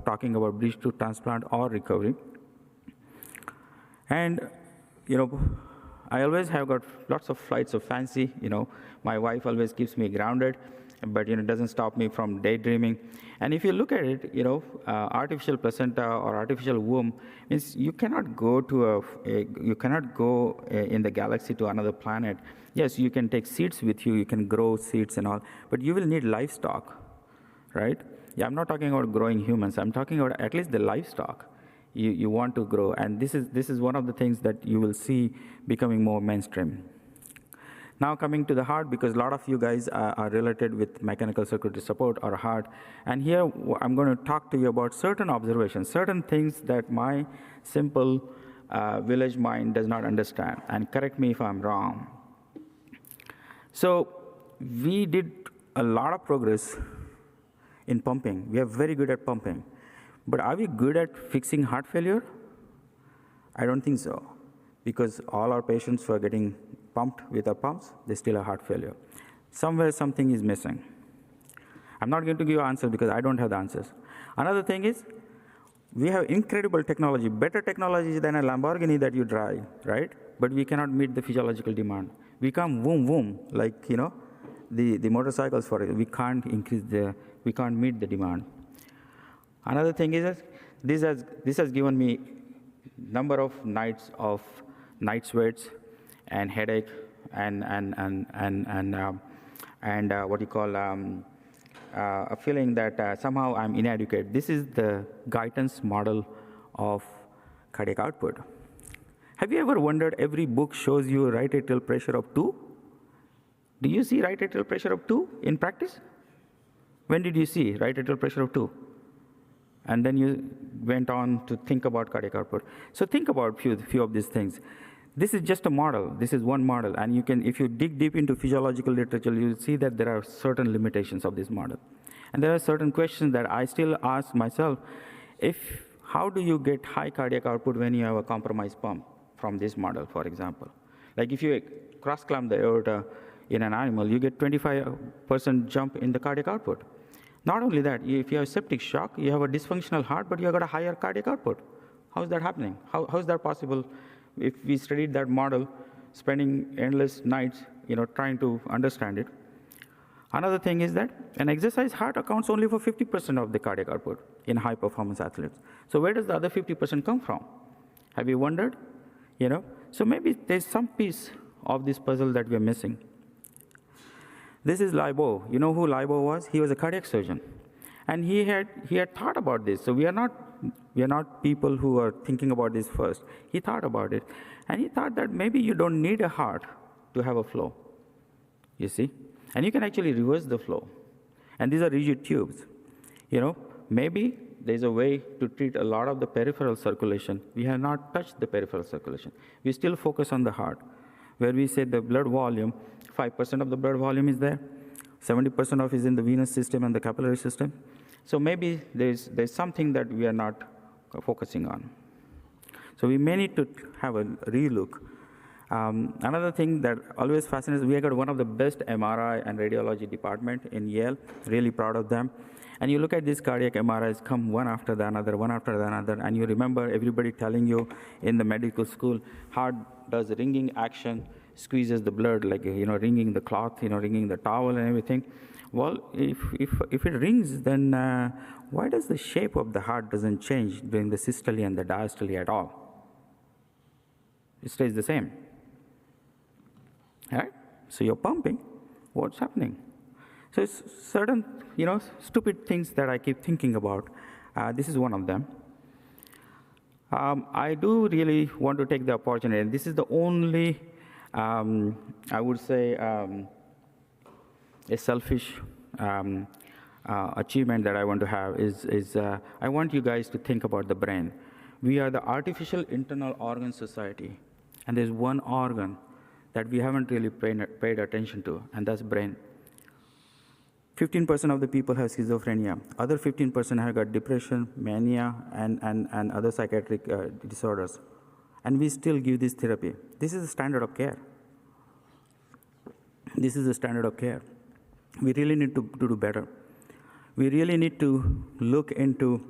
talking about bridge to transplant or recovery. And, I always have got lots of flights of fancy. My wife always keeps me grounded, but, doesn't stop me from daydreaming. And if you look at it, artificial placenta or artificial womb means you cannot go to in the galaxy to another planet. Yes, you can take seeds with you, you can grow seeds and all, but you will need livestock. Right? Yeah, I'm not talking about growing humans. I'm talking about at least the livestock you want to grow. And this is one of the things that you will see becoming more mainstream. Now coming to the heart, because a lot of you guys are related with mechanical circulatory support or heart. And here I'm going to talk to you about certain observations, certain things that my simple village mind does not understand. And correct me if I'm wrong. So we did a lot of progress in pumping. We are very good at pumping. But are we good at fixing heart failure? I don't think so, because all our patients who are getting pumped with our pumps, they still have heart failure. Somewhere something is missing. I'm not going to give you answers because I don't have the answers. Another thing is, we have incredible technology, better technology than a Lamborghini that you drive, right? But we cannot meet the physiological demand. We come boom, boom, like, the motorcycles for it. We can't we can't meet the demand. Another thing is that this has given me number of nights of night sweats and headache and what you call a feeling that somehow I'm inadequate. This is the guidance model of cardiac output. Have you ever wondered, every book shows you right atrial pressure of 2? Do you see right atrial pressure of 2 in practice? When did you see right atrial pressure of 2? And then you went on to think about cardiac output. So think about few of these things. This is just a model. This is one model. And you can, if you dig deep into physiological literature, you'll see that there are certain limitations of this model. And there are certain questions that I still ask myself. How do you get high cardiac output when you have a compromised pump from this model, for example? Like if you cross-clamp the aorta in an animal, you get 25% jump in the cardiac output. Not only that, if you have septic shock, you have a dysfunctional heart, but you have got a higher cardiac output. How is that happening? How is that possible? If we studied that model, spending endless nights, trying to understand it. Another thing is that an exercise heart accounts only for 50% of the cardiac output in high-performance athletes. So where does the other 50% come from? Have you wondered? So maybe there's some piece of this puzzle that we're missing. This is Libo. You know who Libo was? He was a cardiac surgeon. And he had thought about this. So we are not people who are thinking about this first. He thought about it. And he thought that maybe you don't need a heart to have a flow. You see? And you can actually reverse the flow. And these are rigid tubes. Maybe there's a way to treat a lot of the peripheral circulation. We have not touched the peripheral circulation. We still focus on the heart, where we say the blood volume, 5% of the blood volume is there, 70% of it is in the venous system and the capillary system. So maybe there's something that we are not focusing on. So we may need to have a relook. Another thing that always fascinates, we have got one of the best MRI and radiology department in Yale, really proud of them. And you look at these cardiac MRIs come one after the another, and you remember everybody telling you in the medical school, heart does ringing action, squeezes the blood, like, wringing the cloth, wringing the towel and everything. Well, if it rings, then why does the shape of the heart doesn't change during the systole and the diastole at all? It stays the same. Right? So you're pumping. What's happening? So it's certain, stupid things that I keep thinking about. This is one of them. I do really want to take the opportunity, and this is the only, I would say, a selfish achievement that I want to have is I want you guys to think about the brain. We are the Artificial Internal Organ Society, and there's one organ that we haven't really paid attention to, and that's brain. 15% of the people have schizophrenia. Other 15% have got depression, mania, and other psychiatric disorders. And we still give this therapy. This is the standard of care. This is the standard of care. We really need to do better. We really need to look into,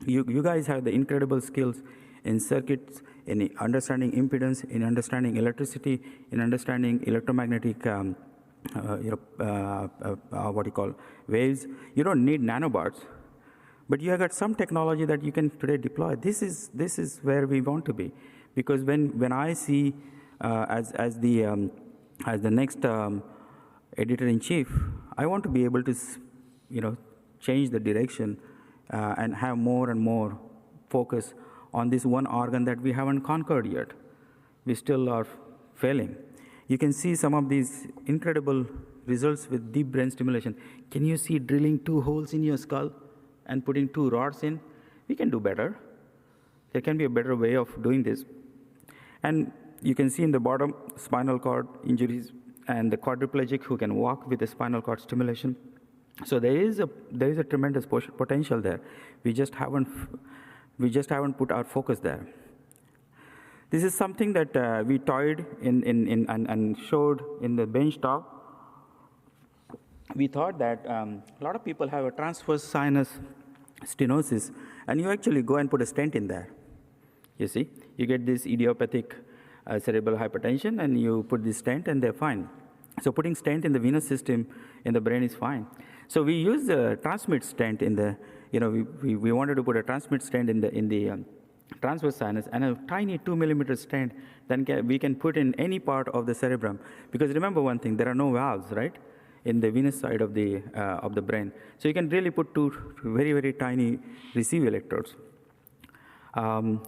you guys have the incredible skills in circuits, in understanding impedance, in understanding electricity, in understanding electromagnetic waves. You don't need nanobots, but you have got some technology that you can today deploy. This is where we want to be, because when I see as the next editor-in-chief, I want to be able to change the direction and have more and more focus on this one organ that we haven't conquered yet. We still are failing. You can see some of these incredible results with deep brain stimulation. Can you see drilling 2 holes in your skull and putting 2 rods in? We can do better. There can be a better way of doing this. And you can see in the bottom, spinal cord injuries, and the quadriplegic who can walk with a spinal cord stimulation. So there is a tremendous potential there. We just haven't put our focus there. This is something that we toyed and showed in the bench talk. We thought that a lot of people have a transverse sinus stenosis, and you actually go and put a stent in there. You see, you get this idiopathic cerebral hypertension, and you put this stent, and they're fine. So putting stent in the venous system in the brain is fine. So we use the transmit stent in the, we wanted to put a transmit stent in the transverse sinus, and a tiny 2 millimeter stent. Then we can put in any part of the cerebrum, because remember one thing: there are no valves, right, in the venous side of the brain. So you can really put two very, very tiny receive electrodes.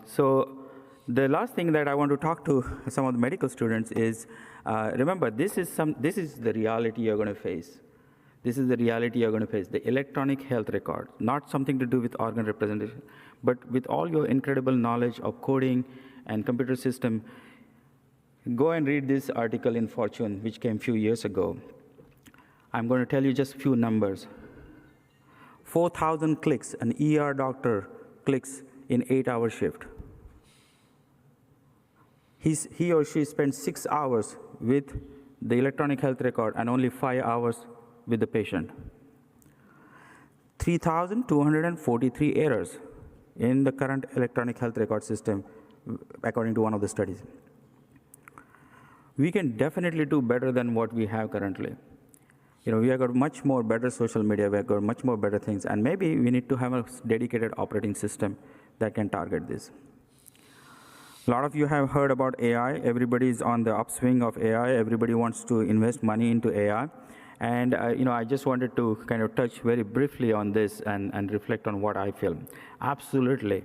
So the last thing that I want to talk to some of the medical students is, remember, this is the reality you're going to face. This is the reality you're going to face, the electronic health record, not something to do with organ representation, but with all your incredible knowledge of coding and computer system. Go and read this article in Fortune, which came a few years ago. I'm going to tell you just a few numbers. 4,000 clicks, an ER doctor clicks in 8-hour shift. He or she spends 6 hours with the electronic health record and only 5 hours with the patient. 3,243 errors in the current electronic health record system, according to one of the studies. We can definitely do better than what we have currently. We have got much more better social media, we have got much more better things, and maybe we need to have a dedicated operating system that can target this. A lot of you have heard about AI. Everybody is on the upswing of AI. Everybody wants to invest money into AI. And I just wanted to kind of touch very briefly on this and reflect on what I feel. Absolutely,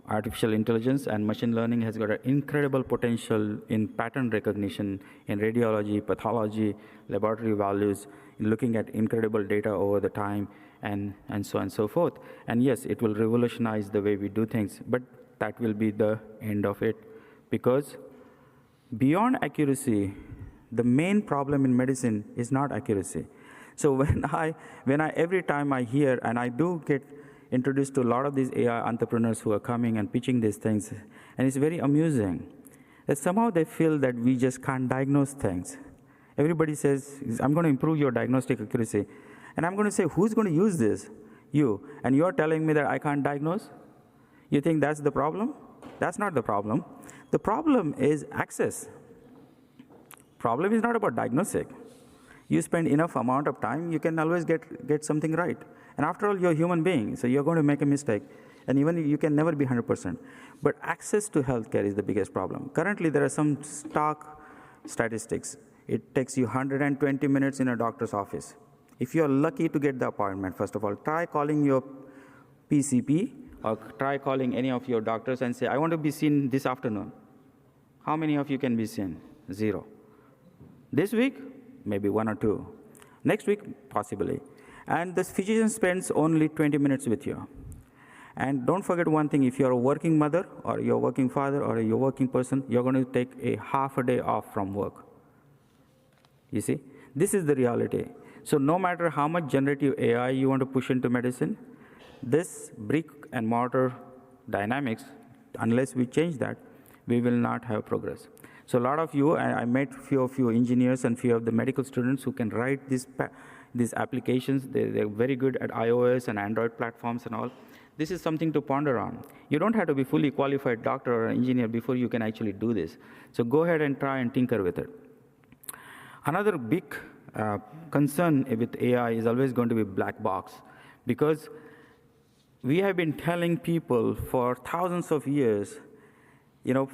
artificial intelligence and machine learning has got an incredible potential in pattern recognition, in radiology, pathology, laboratory values, in looking at incredible data over the time, and so on and so forth. And yes, it will revolutionize the way we do things, but that will be the end of it, because beyond accuracy, the main problem in medicine is not accuracy. So when I every time I hear, and I do get introduced to a lot of these AI entrepreneurs who are coming and pitching these things, and it's very amusing that somehow they feel that we just can't diagnose things. Everybody says, I'm going to improve your diagnostic accuracy. And I'm going to say, who's going to use this? You. And you're telling me that I can't diagnose? You think that's the problem? That's not the problem. The problem is access. Problem is not about diagnostic. You spend enough amount of time, you can always get something right. And after all, you're a human being, so you're going to make a mistake. And even you can never be 100%. But access to healthcare is the biggest problem. Currently, there are some stark statistics. It takes you 120 minutes in a doctor's office. If you're lucky to get the appointment, first of all, try calling your PCP or try calling any of your doctors and say, I want to be seen this afternoon. How many of you can be seen? 0. This week, maybe 1 or 2. Next week, possibly. And the physician spends only 20 minutes with you. And don't forget one thing, if you're a working mother or you're a working father or you're a working person, you're going to take a half a day off from work. You see, this is the reality. So no matter how much generative AI you want to push into medicine, this brick and mortar dynamics, unless we change that, we will not have progress. So a lot of you, I met few of you engineers and few of the medical students who can write these applications. They're very good at iOS and Android platforms and all. This is something to ponder on. You don't have to be fully qualified doctor or engineer before you can actually do this. So go ahead and try and tinker with it. Another big concern with AI is always going to be black box, because we have been telling people for thousands of years,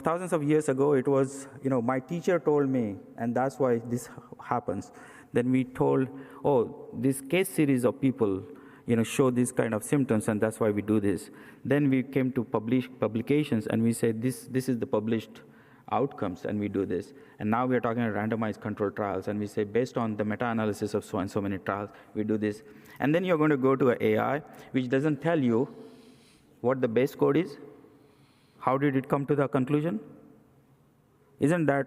thousands of years ago, it was, my teacher told me, and that's why this happens. Then we told, oh, this case series of people, show these kind of symptoms, and that's why we do this. Then we came to publications, and we said, this is the published outcomes, and we do this. And now we are talking about randomized controlled trials, and we say, based on the meta-analysis of so and so many trials, we do this. And then you're going to go to an AI, which doesn't tell you what the base code is. How did it come to the conclusion? Isn't that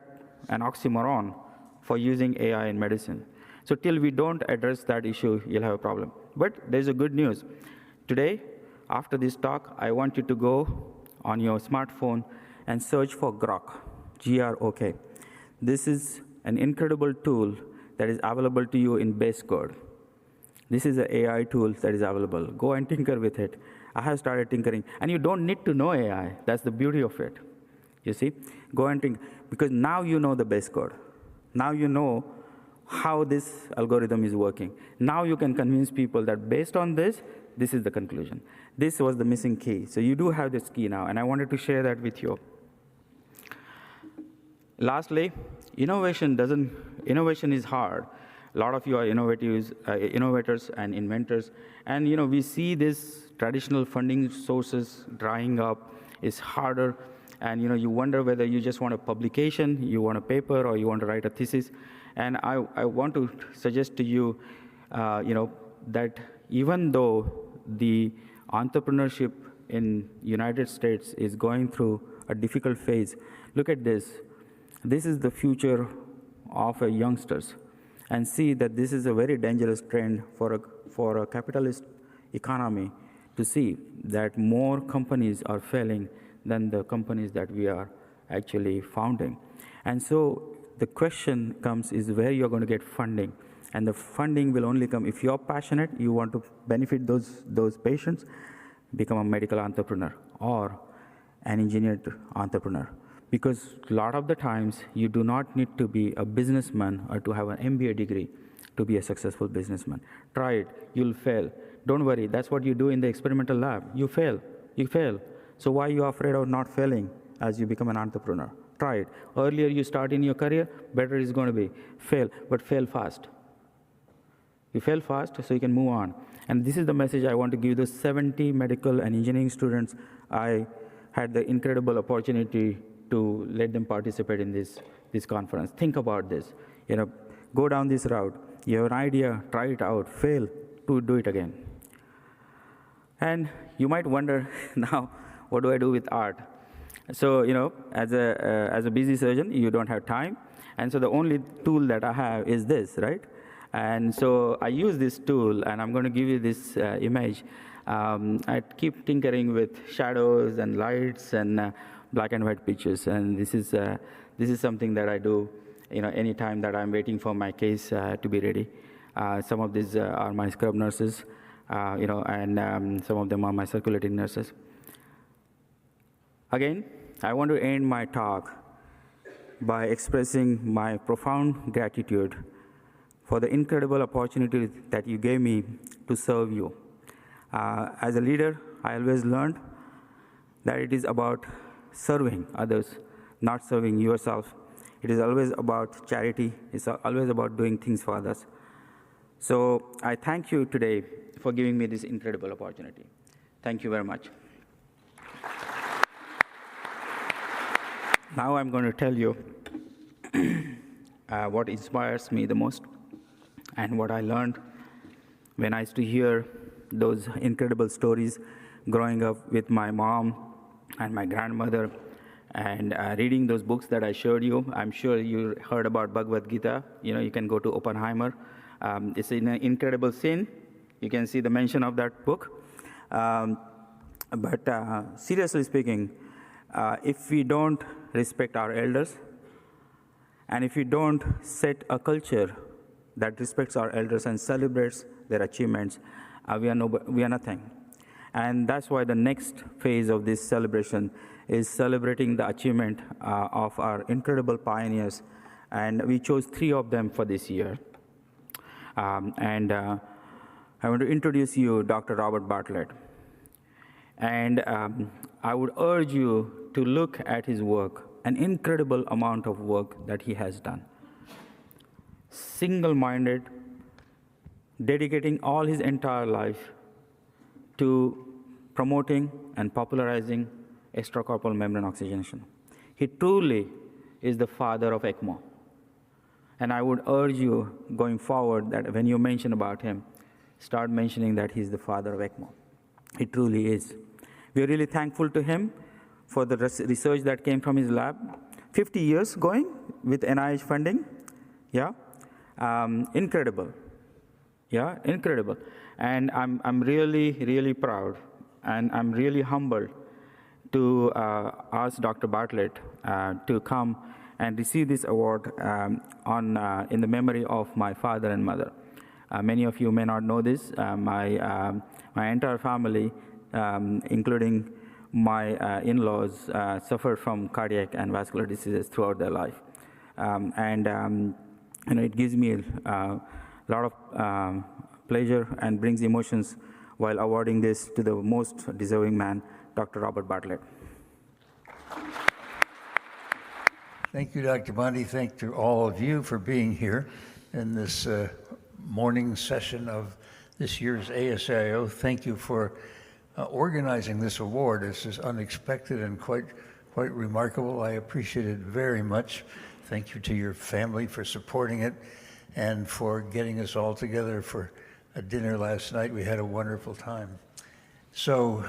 an oxymoron for using AI in medicine. So till we don't address that issue, you'll have a problem. But there's a good news. Today, after this talk, I want you to go on your smartphone and search for Grok, G-R-O-K. This is an incredible tool that is available to you in base code. This is an AI tool that is available. Go and tinker with it. I have started tinkering. And you don't need to know AI. That's the beauty of it. You see? Go and tinker. Because now you know the base code. Now you know how this algorithm is working. Now you can convince people that based on this, this is the conclusion. This was the missing key. So you do have this key now, and I wanted to share that with you. Lastly, innovation is hard. A lot of you are innovators and inventors, and we see this traditional funding sources drying up. It's harder, and you wonder whether you just want a publication, you want a paper, or you want to write a thesis. And I want to suggest to you, that even though the entrepreneurship in United States is going through a difficult phase, look at this. This is the future of youngsters, and see that this is a very dangerous trend for a capitalist economy to see that more companies are failing than the companies that we are actually founding. And so the question comes is where you're going to get funding. And the funding will only come if you're passionate, you want to benefit those patients, become a medical entrepreneur or an engineered entrepreneur. Because a lot of the times, you do not need to be a businessman or to have an MBA degree to be a successful businessman. Try it. You'll fail. Don't worry. That's what you do in the experimental lab. You fail. You fail. So why are you afraid of not failing as you become an entrepreneur? Try it. Earlier you start in your career, better it's going to be. Fail, but fail fast. You fail fast so you can move on. And this is the message I want to give those 70 medical and engineering students. I had the incredible opportunity to let them participate in this conference. Think about this. Go down this route. You have an idea, try it out, fail, to do it again. And you might wonder, now, what do I do with art? So, as a busy surgeon, you don't have time. And so the only tool that I have is this, right? And so I use this tool, and I'm going to give you this image. I keep tinkering with shadows and lights and black and white pictures, and this is something that I do, any time that I'm waiting for my case to be ready. Some of these are my scrub nurses, and some of them are my circulating nurses. Again, I want to end my talk by expressing my profound gratitude for the incredible opportunity that you gave me to serve you. As a leader, I always learned that it is about serving others, not serving yourself. It is always about charity. It's always about doing things for others. So I thank you today for giving me this incredible opportunity. Thank you very much. Now I'm going to tell you what inspires me the most and what I learned when I used to hear those incredible stories growing up with my mom and my grandmother, and reading those books that I showed you. I'm sure you heard about Bhagavad Gita. You can go to Oppenheimer. It's in an incredible scene. You can see the mention of that book. But seriously speaking, if we don't respect our elders, and if we don't set a culture that respects our elders and celebrates their achievements, we are nothing. And that's why the next phase of this celebration is celebrating the achievement of our incredible pioneers. And we chose 3 of them for this year. I want to introduce you Dr. Robert Bartlett. And I would urge you to look at his work, an incredible amount of work that he has done. Single-minded, dedicating all his entire life to promoting and popularizing extracorporeal membrane oxygenation. He truly is the father of ECMO. And I would urge you going forward that when you mention about him, start mentioning that he's the father of ECMO. He truly is. We're really thankful to him for the research that came from his lab. 50 years going with NIH funding. Yeah, incredible. Yeah, incredible. And I'm really, really proud, and I'm really humbled to ask Dr. Bartlett to come and receive this award in the memory of my father and mother. Many of you may not know this. My entire family, including my in-laws, suffered from cardiac and vascular diseases throughout their life. It gives me a lot of pleasure and brings emotions while awarding this to the most deserving man, Dr. Robert Bartlett. Thank you, Dr. Bondi. Thank to all of you for being here in this morning session of this year's ASAIO. Thank you for organizing this award. This is unexpected and quite remarkable. I appreciate it very much. Thank you to your family for supporting it and for getting us all together for a dinner last night. We had a wonderful time. So,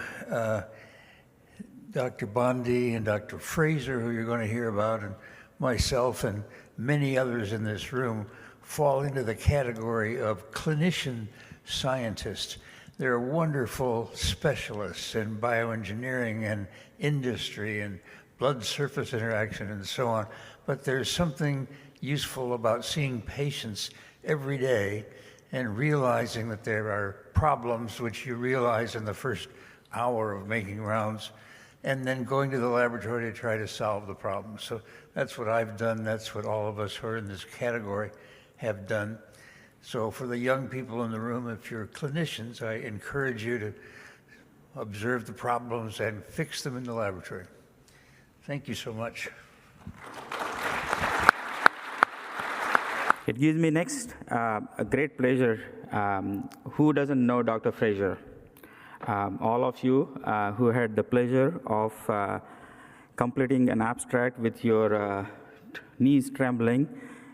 Dr. Bondi and Dr. Fraser, who you're going to hear about, and myself and many others in this room fall into the category of clinician scientists. They're wonderful specialists in bioengineering and industry and blood surface interaction and so on. But there's something useful about seeing patients every day and realizing that there are problems which you realize in the first hour of making rounds, and then going to the laboratory to try to solve the problem. So that's what I've done. That's what all of us who are in this category have done. So for the young people in the room, if you're clinicians, I encourage you to observe the problems and fix them in the laboratory. Thank you so much. It gives me next a great pleasure. Who doesn't know Dr. Fraser? All of you who had the pleasure of completing an abstract with your knees trembling,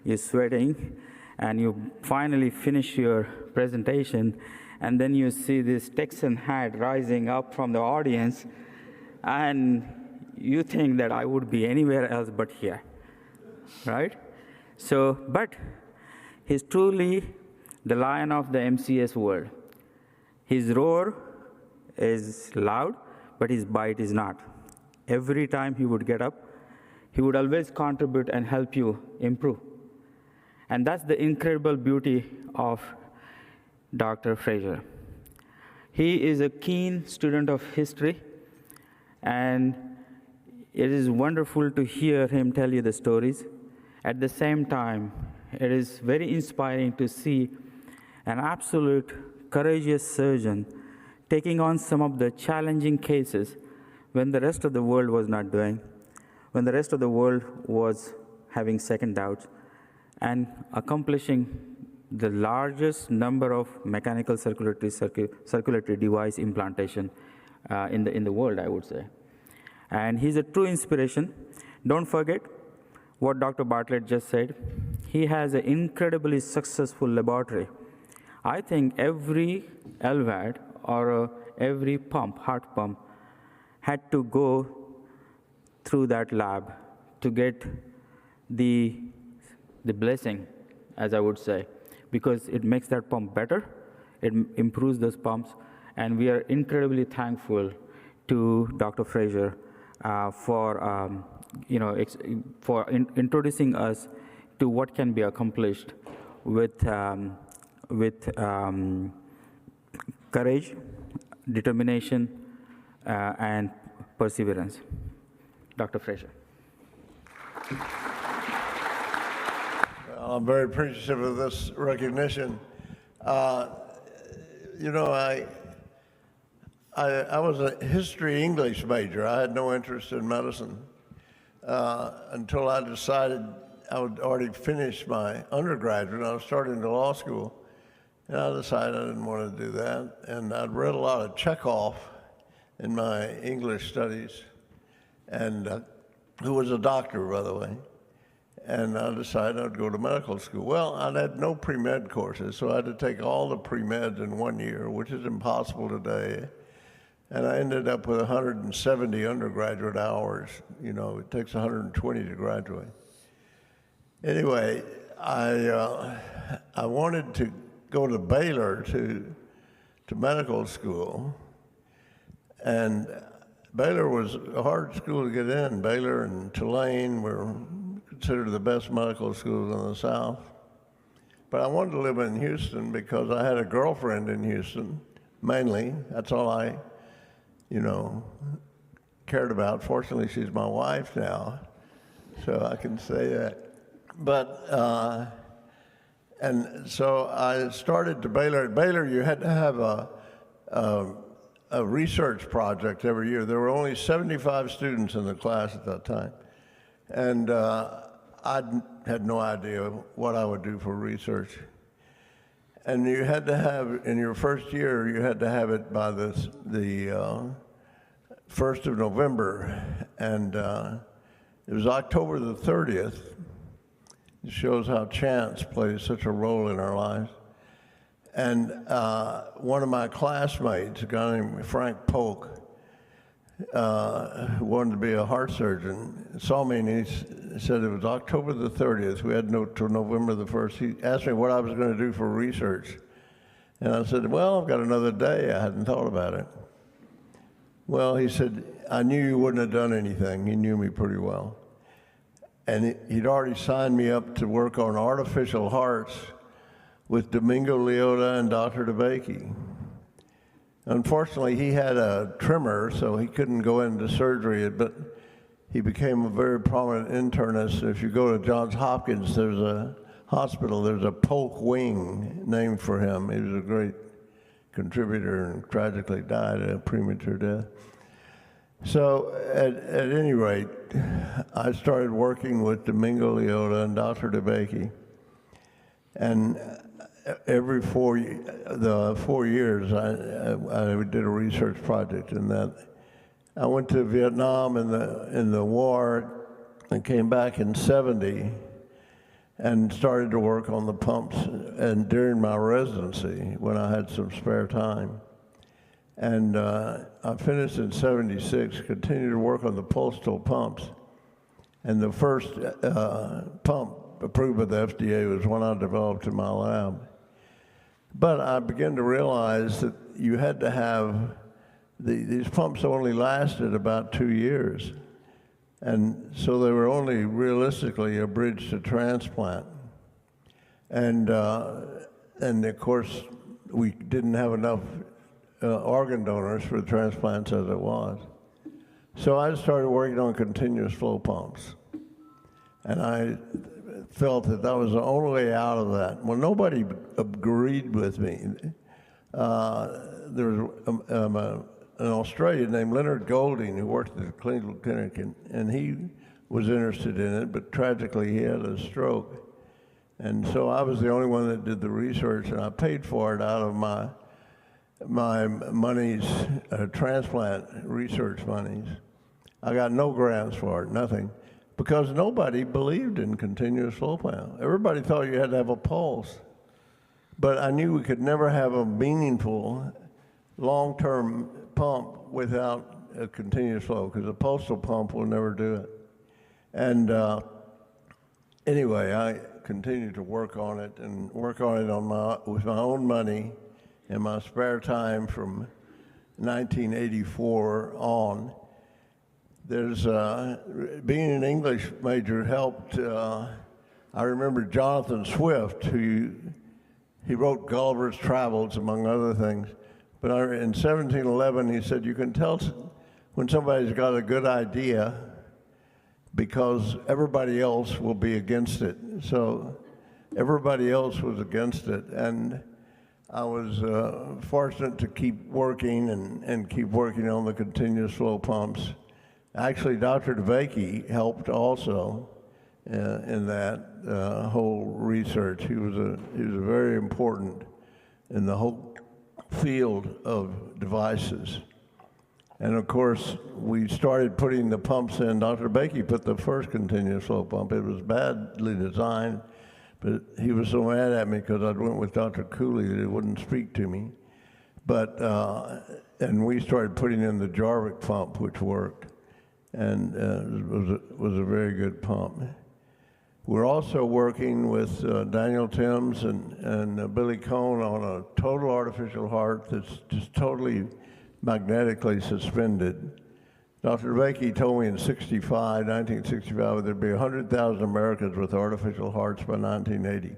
you're sweating, and you finally finish your presentation, and then you see this Texan hat rising up from the audience, and you think that I would be anywhere else but here, right? So, but he's truly the lion of the MCS world. His roar is loud, but his bite is not. Every time he would get up, he would always contribute and help you improve. And that's the incredible beauty of Dr. Fraser. He is a keen student of history, and it is wonderful to hear him tell you the stories. At the same time, it is very inspiring to see an absolute courageous surgeon taking on some of the challenging cases when the rest of the world was not doing, when the rest of the world was having second doubts, and accomplishing the largest number of mechanical circulatory device implantation in the world, I would say. And he's a true inspiration. Don't forget what Dr. Bartlett just said. He has an incredibly successful laboratory. I think every LVAD or every pump, heart pump, had to go through that lab to get the blessing, as I would say, because it makes that pump better, it improves those pumps, and we are incredibly thankful to Dr. Fraser for introducing us to what can be accomplished with courage, determination, and perseverance. Dr. Fraser. I'm very appreciative of this recognition. I was a history English major. I had no interest in medicine until I decided I would already finish my undergraduate. I was starting to law school, and I decided I didn't want to do that. And I'd read a lot of Chekhov in my English studies, and who was a doctor, by the way. And I decided I'd go to medical school. Well, I had no pre-med courses, so I had to take all the pre-meds in 1 year, which is impossible today. And I ended up with 170 undergraduate hours. You know, it takes 120 to graduate. Anyway, I wanted to go to Baylor to medical school, and Baylor was a hard school to get in. Baylor and Tulane were considered the best medical schools in the South. But I wanted to live in Houston because I had a girlfriend in Houston, mainly. That's all I, cared about. Fortunately, she's my wife now, so I can say that. But, and so I started to Baylor. At Baylor, you had to have a research project every year. There were only 75 students in the class at that time. And I had no idea what I would do for research. And you had to have, in your first year, you had to have it by the 1st of November. And it was October the 30th. It shows how chance plays such a role in our lives. And one of my classmates, a guy named Frank Polk, who wanted to be a heart surgeon, saw me and he said it was October the 30th. We had till November the 1st. He asked me what I was going to do for research. And I said, well, I've got another day. I hadn't thought about it. Well, he said, I knew you wouldn't have done anything. He knew me pretty well. And he'd already signed me up to work on artificial hearts with Domingo Leota and Dr. DeBakey. Unfortunately, he had a tremor, so he couldn't go into surgery, but he became a very prominent internist. If you go to Johns Hopkins, there's a hospital, there's a Polk wing named for him. He was a great contributor and tragically died a premature death. So at any rate, I started working with Domingo Leota and Dr. DeBakey. And every 4 years, I did a research project in that. I went to Vietnam in the war and came back in '70 and started to work on the pumps and during my residency when I had some spare time. And I finished in '76, continued to work on the pulsatile pumps. And the first pump approved by the FDA was one I developed in my lab. But I began to realize that you had to have, these pumps only lasted about 2 years. And so they were only realistically a bridge to transplant. And of course, we didn't have enough organ donors for transplants as it was. So I started working on continuous flow pumps. And I felt that that was the only way out of that. Well, nobody agreed with me. There was an Australian named Leonard Golding who worked at the Cleveland Clinic, and he was interested in it, but tragically he had a stroke. And so I was the only one that did the research, and I paid for it out of my monies, transplant research monies. I got no grants for it, nothing, because nobody believed in continuous flow pump. Everybody thought you had to have a pulse. But I knew we could never have a meaningful long-term pump without a continuous flow, because a pulsal pump will never do it. And anyway, I continued to work on it and work on it with my own money in my spare time from 1984 on. There's being an English major helped. I remember Jonathan Swift, he wrote Gulliver's Travels, among other things. But in 1711, he said, you can tell when somebody's got a good idea because everybody else will be against it. So everybody else was against it. And I was fortunate to keep working and keep working on the continuous flow pumps. Actually, Dr. DeBakey helped also in that whole research. He was very important in the whole field of devices. And of course, we started putting the pumps in. Dr. DeBakey put the first continuous flow pump. It was badly designed, but he was so mad at me because I went with Dr. Cooley that he wouldn't speak to me. But and we started putting in the Jarvik pump, which worked, and was a very good pump. We're also working with Daniel Timms and Billy Cohn on a total artificial heart that's just totally magnetically suspended. Dr. Vakey told me in 1965, there'd be 100,000 Americans with artificial hearts by 1980.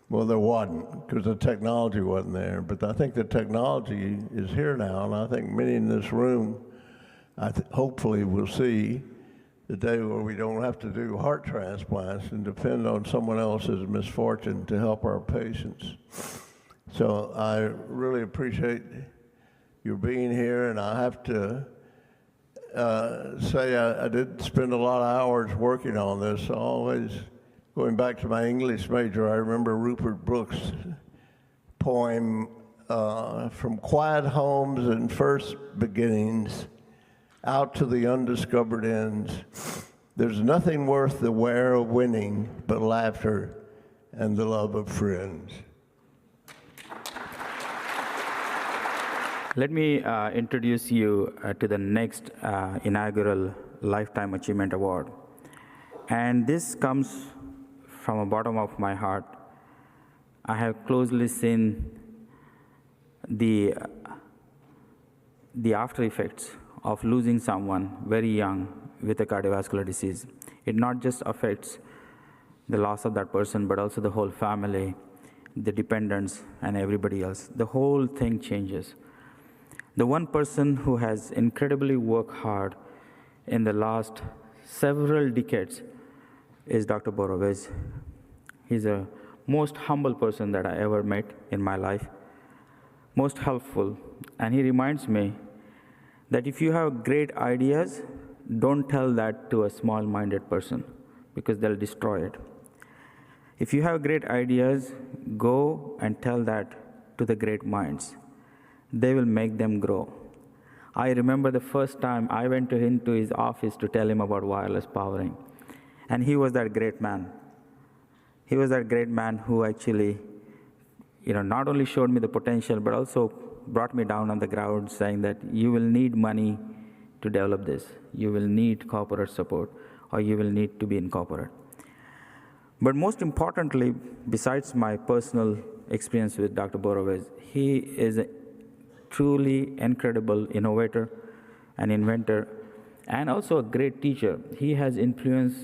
Well, there wasn't, because the technology wasn't there. But I think the technology is here now, and I think many in this room, hopefully will see the day where we don't have to do heart transplants and depend on someone else's misfortune to help our patients. So I really appreciate your being here, and I have to say I did spend a lot of hours working on this. Always going back to my English major, I remember Rupert Brooks' poem, From Quiet Homes and First Beginnings, Out to the Undiscovered Ends. There's nothing worth the wear of winning but laughter and the love of friends. Let me introduce you to the next inaugural Lifetime Achievement Award. And this comes from the bottom of my heart. I have closely seen the after effects of losing someone very young with a cardiovascular disease. It not just affects the loss of that person, but also the whole family, the dependents, and everybody else. The whole thing changes. The one person who has incredibly worked hard in the last several decades is Dr. Borovez. He's a most humble person that I ever met in my life, most helpful, and he reminds me that if you have great ideas, don't tell that to a small-minded person because they'll destroy it. If you have great ideas, go and tell that to the great minds. They will make them grow. I remember the first time I went into his office to tell him about wireless powering, and he was that great man. He was that great man who actually, not only showed me the potential, but also brought me down on the ground saying that you will need money to develop this. You will need corporate support, or you will need to be in corporate. But most importantly, besides my personal experience with Dr. Borovez, he is a truly incredible innovator and inventor, and also a great teacher. He has influenced,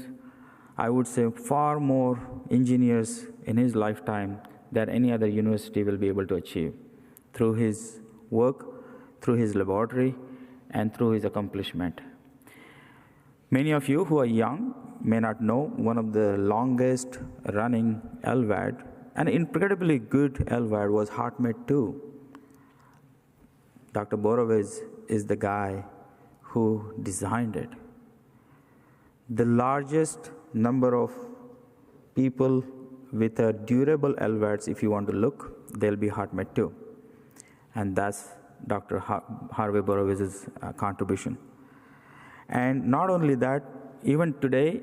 I would say, far more engineers in his lifetime than any other university will be able to achieve through his work, through his laboratory, and through his accomplishment. Many of you who are young may not know one of the longest running LVAD, an incredibly good LVAD, was HeartMate 2. Dr. Borovez is the guy who designed it. The largest number of people with a durable LVADs, if you want to look, they'll be HeartMate 2. And that's Dr. Harvey Borovez's contribution. And not only that, even today,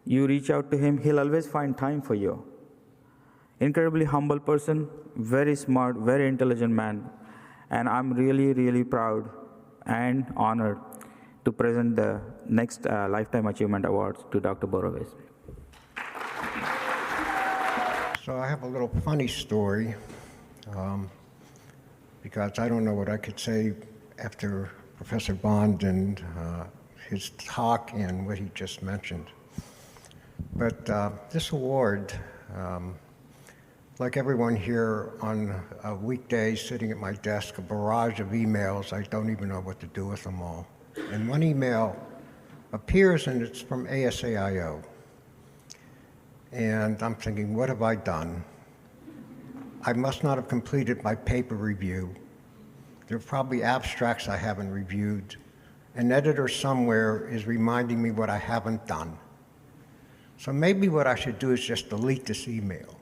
you reach out to him, he'll always find time for you. Incredibly humble person, very smart, very intelligent man. And I'm really, really proud and honored to present the next Lifetime Achievement Awards to Dr. Borovez. So I have a little funny story, because I don't know what I could say after Professor Bond and his talk and what he just mentioned. But this award, like everyone here on a weekday sitting at my desk, a barrage of emails, I don't even know what to do with them all. And one email appears and it's from ASAIO. And I'm thinking, what have I done? I must not have completed my paper review. There are probably abstracts I haven't reviewed. An editor somewhere is reminding me what I haven't done. So maybe what I should do is just delete this email.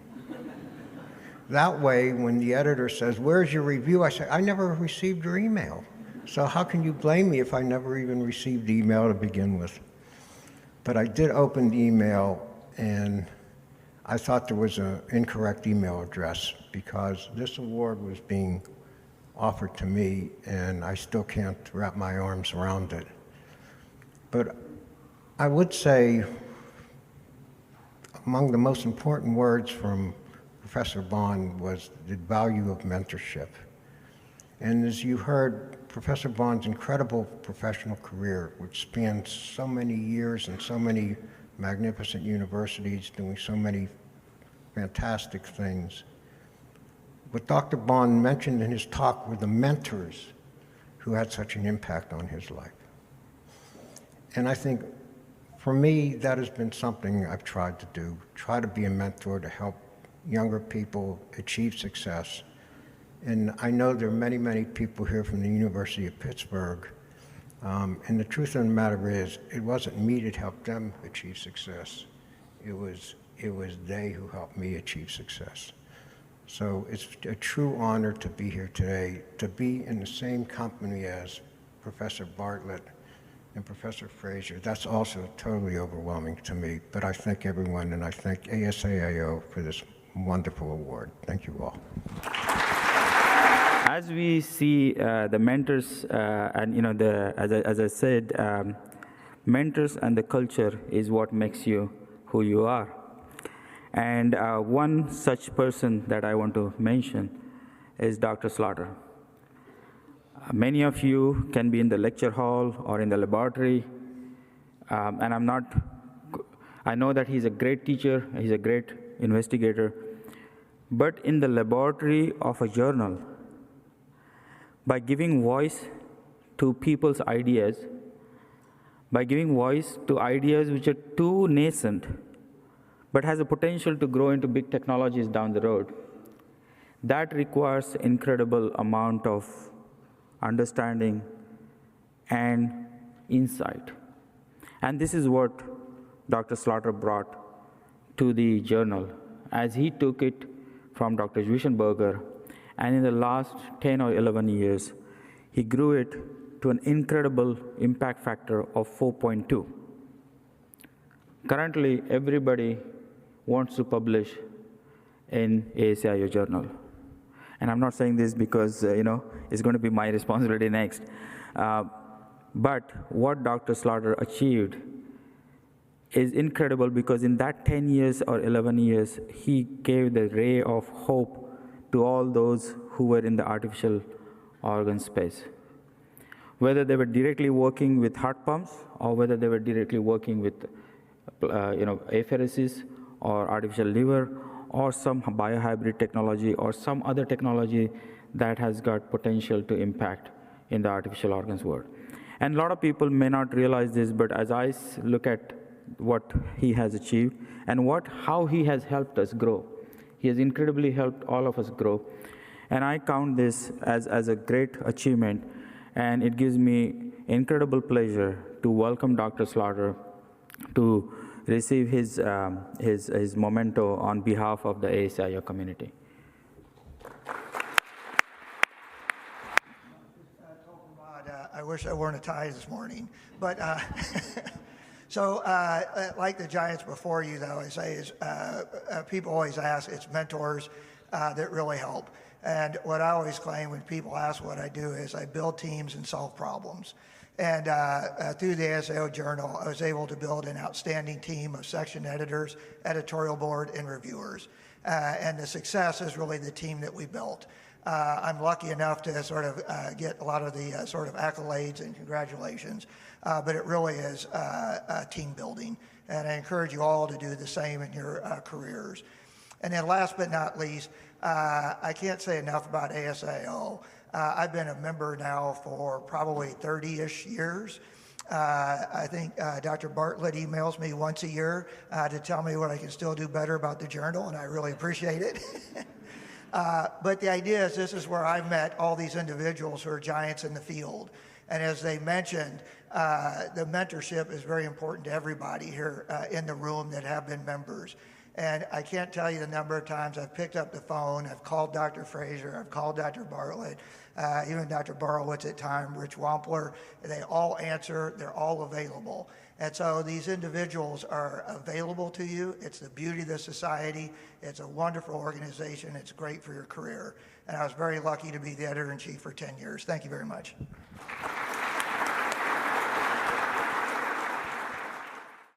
That way, when the editor says, "Where's your review?" I say, "I never received your email. So how can you blame me if I never even received the email to begin with?" But I did open the email, and I thought there was an incorrect email address because this award was being offered to me, and I still can't wrap my arms around it. But I would say among the most important words from Professor Bond was the value of mentorship. And as you heard, Professor Bond's incredible professional career, which spans so many years and so many magnificent universities doing so many fantastic things. What Dr. Bond mentioned in his talk were the mentors who had such an impact on his life. And I think for me, that has been something I've tried to do, try to be a mentor to help younger people achieve success. And I know there are many, many people here from the University of Pittsburgh, and the truth of the matter is, it wasn't me that helped them achieve success. It was they who helped me achieve success. So it's a true honor to be here today, to be in the same company as Professor Bartlett and Professor Fraser. That's also totally overwhelming to me, but I thank everyone, and I thank ASAIO for this wonderful award. Thank you all. As we see the mentors, and as I said, mentors and the culture is what makes you who you are. And one such person that I want to mention is Dr. Slaughter. Many of you can be in the lecture hall or in the laboratory, and I know that he's a great teacher, he's a great investigator, but in the laboratory of a journal, by giving voice to people's ideas, by giving voice to ideas which are too nascent, but has a potential to grow into big technologies down the road, that requires incredible amount of understanding and insight. And this is what Dr. Slaughter brought to the journal, as he took it from Dr. Zwischenberger, and in the last 10 or 11 years, he grew it to an incredible impact factor of 4.2. Currently, everybody wants to publish in ASAIO journal. And I'm not saying this because, it's going to be my responsibility next. But what Dr. Slaughter achieved is incredible, because in that 10 years or 11 years, he gave the ray of hope to all those who were in the artificial organ space. Whether they were directly working with heart pumps, or whether they were directly working with apheresis or artificial liver, or some biohybrid technology, or some other technology that has got potential to impact in the artificial organs world. And a lot of people may not realize this, but as I look at what he has achieved and how he has helped us grow, he has incredibly helped all of us grow. And I count this as a great achievement, and it gives me incredible pleasure to welcome Dr. Slaughter to receive his memento on behalf of the ASAIO community. I wish I wore a tie this morning, but so like the giants before you, though, I say is people always ask, it's mentors that really help. And what I always claim when people ask what I do is I build teams and solve problems. And through the ASAIO Journal, I was able to build an outstanding team of section editors, editorial board, and reviewers. And the success is really the team that we built. I'm lucky enough to sort of get a lot of the sort of accolades and congratulations, but it really is team building. And I encourage you all to do the same in your careers. And then last but not least, I can't say enough about ASAIO. I've been a member now for probably 30-ish years. I think Dr. Bartlett emails me once a year to tell me what I can still do better about the journal, and I really appreciate it. But the idea is this is where I've met all these individuals who are giants in the field. And as they mentioned, the mentorship is very important to everybody here in the room that have been members. And I can't tell you the number of times I've picked up the phone, I've called Dr. Fraser, I've called Dr. Bartlett, even Dr. Borowitz at time, Rich Wampler. They all answer, they're all available. And so these individuals are available to you. It's the beauty of the society. It's a wonderful organization. It's great for your career. And I was very lucky to be the editor-in-chief for 10 years. Thank you very much.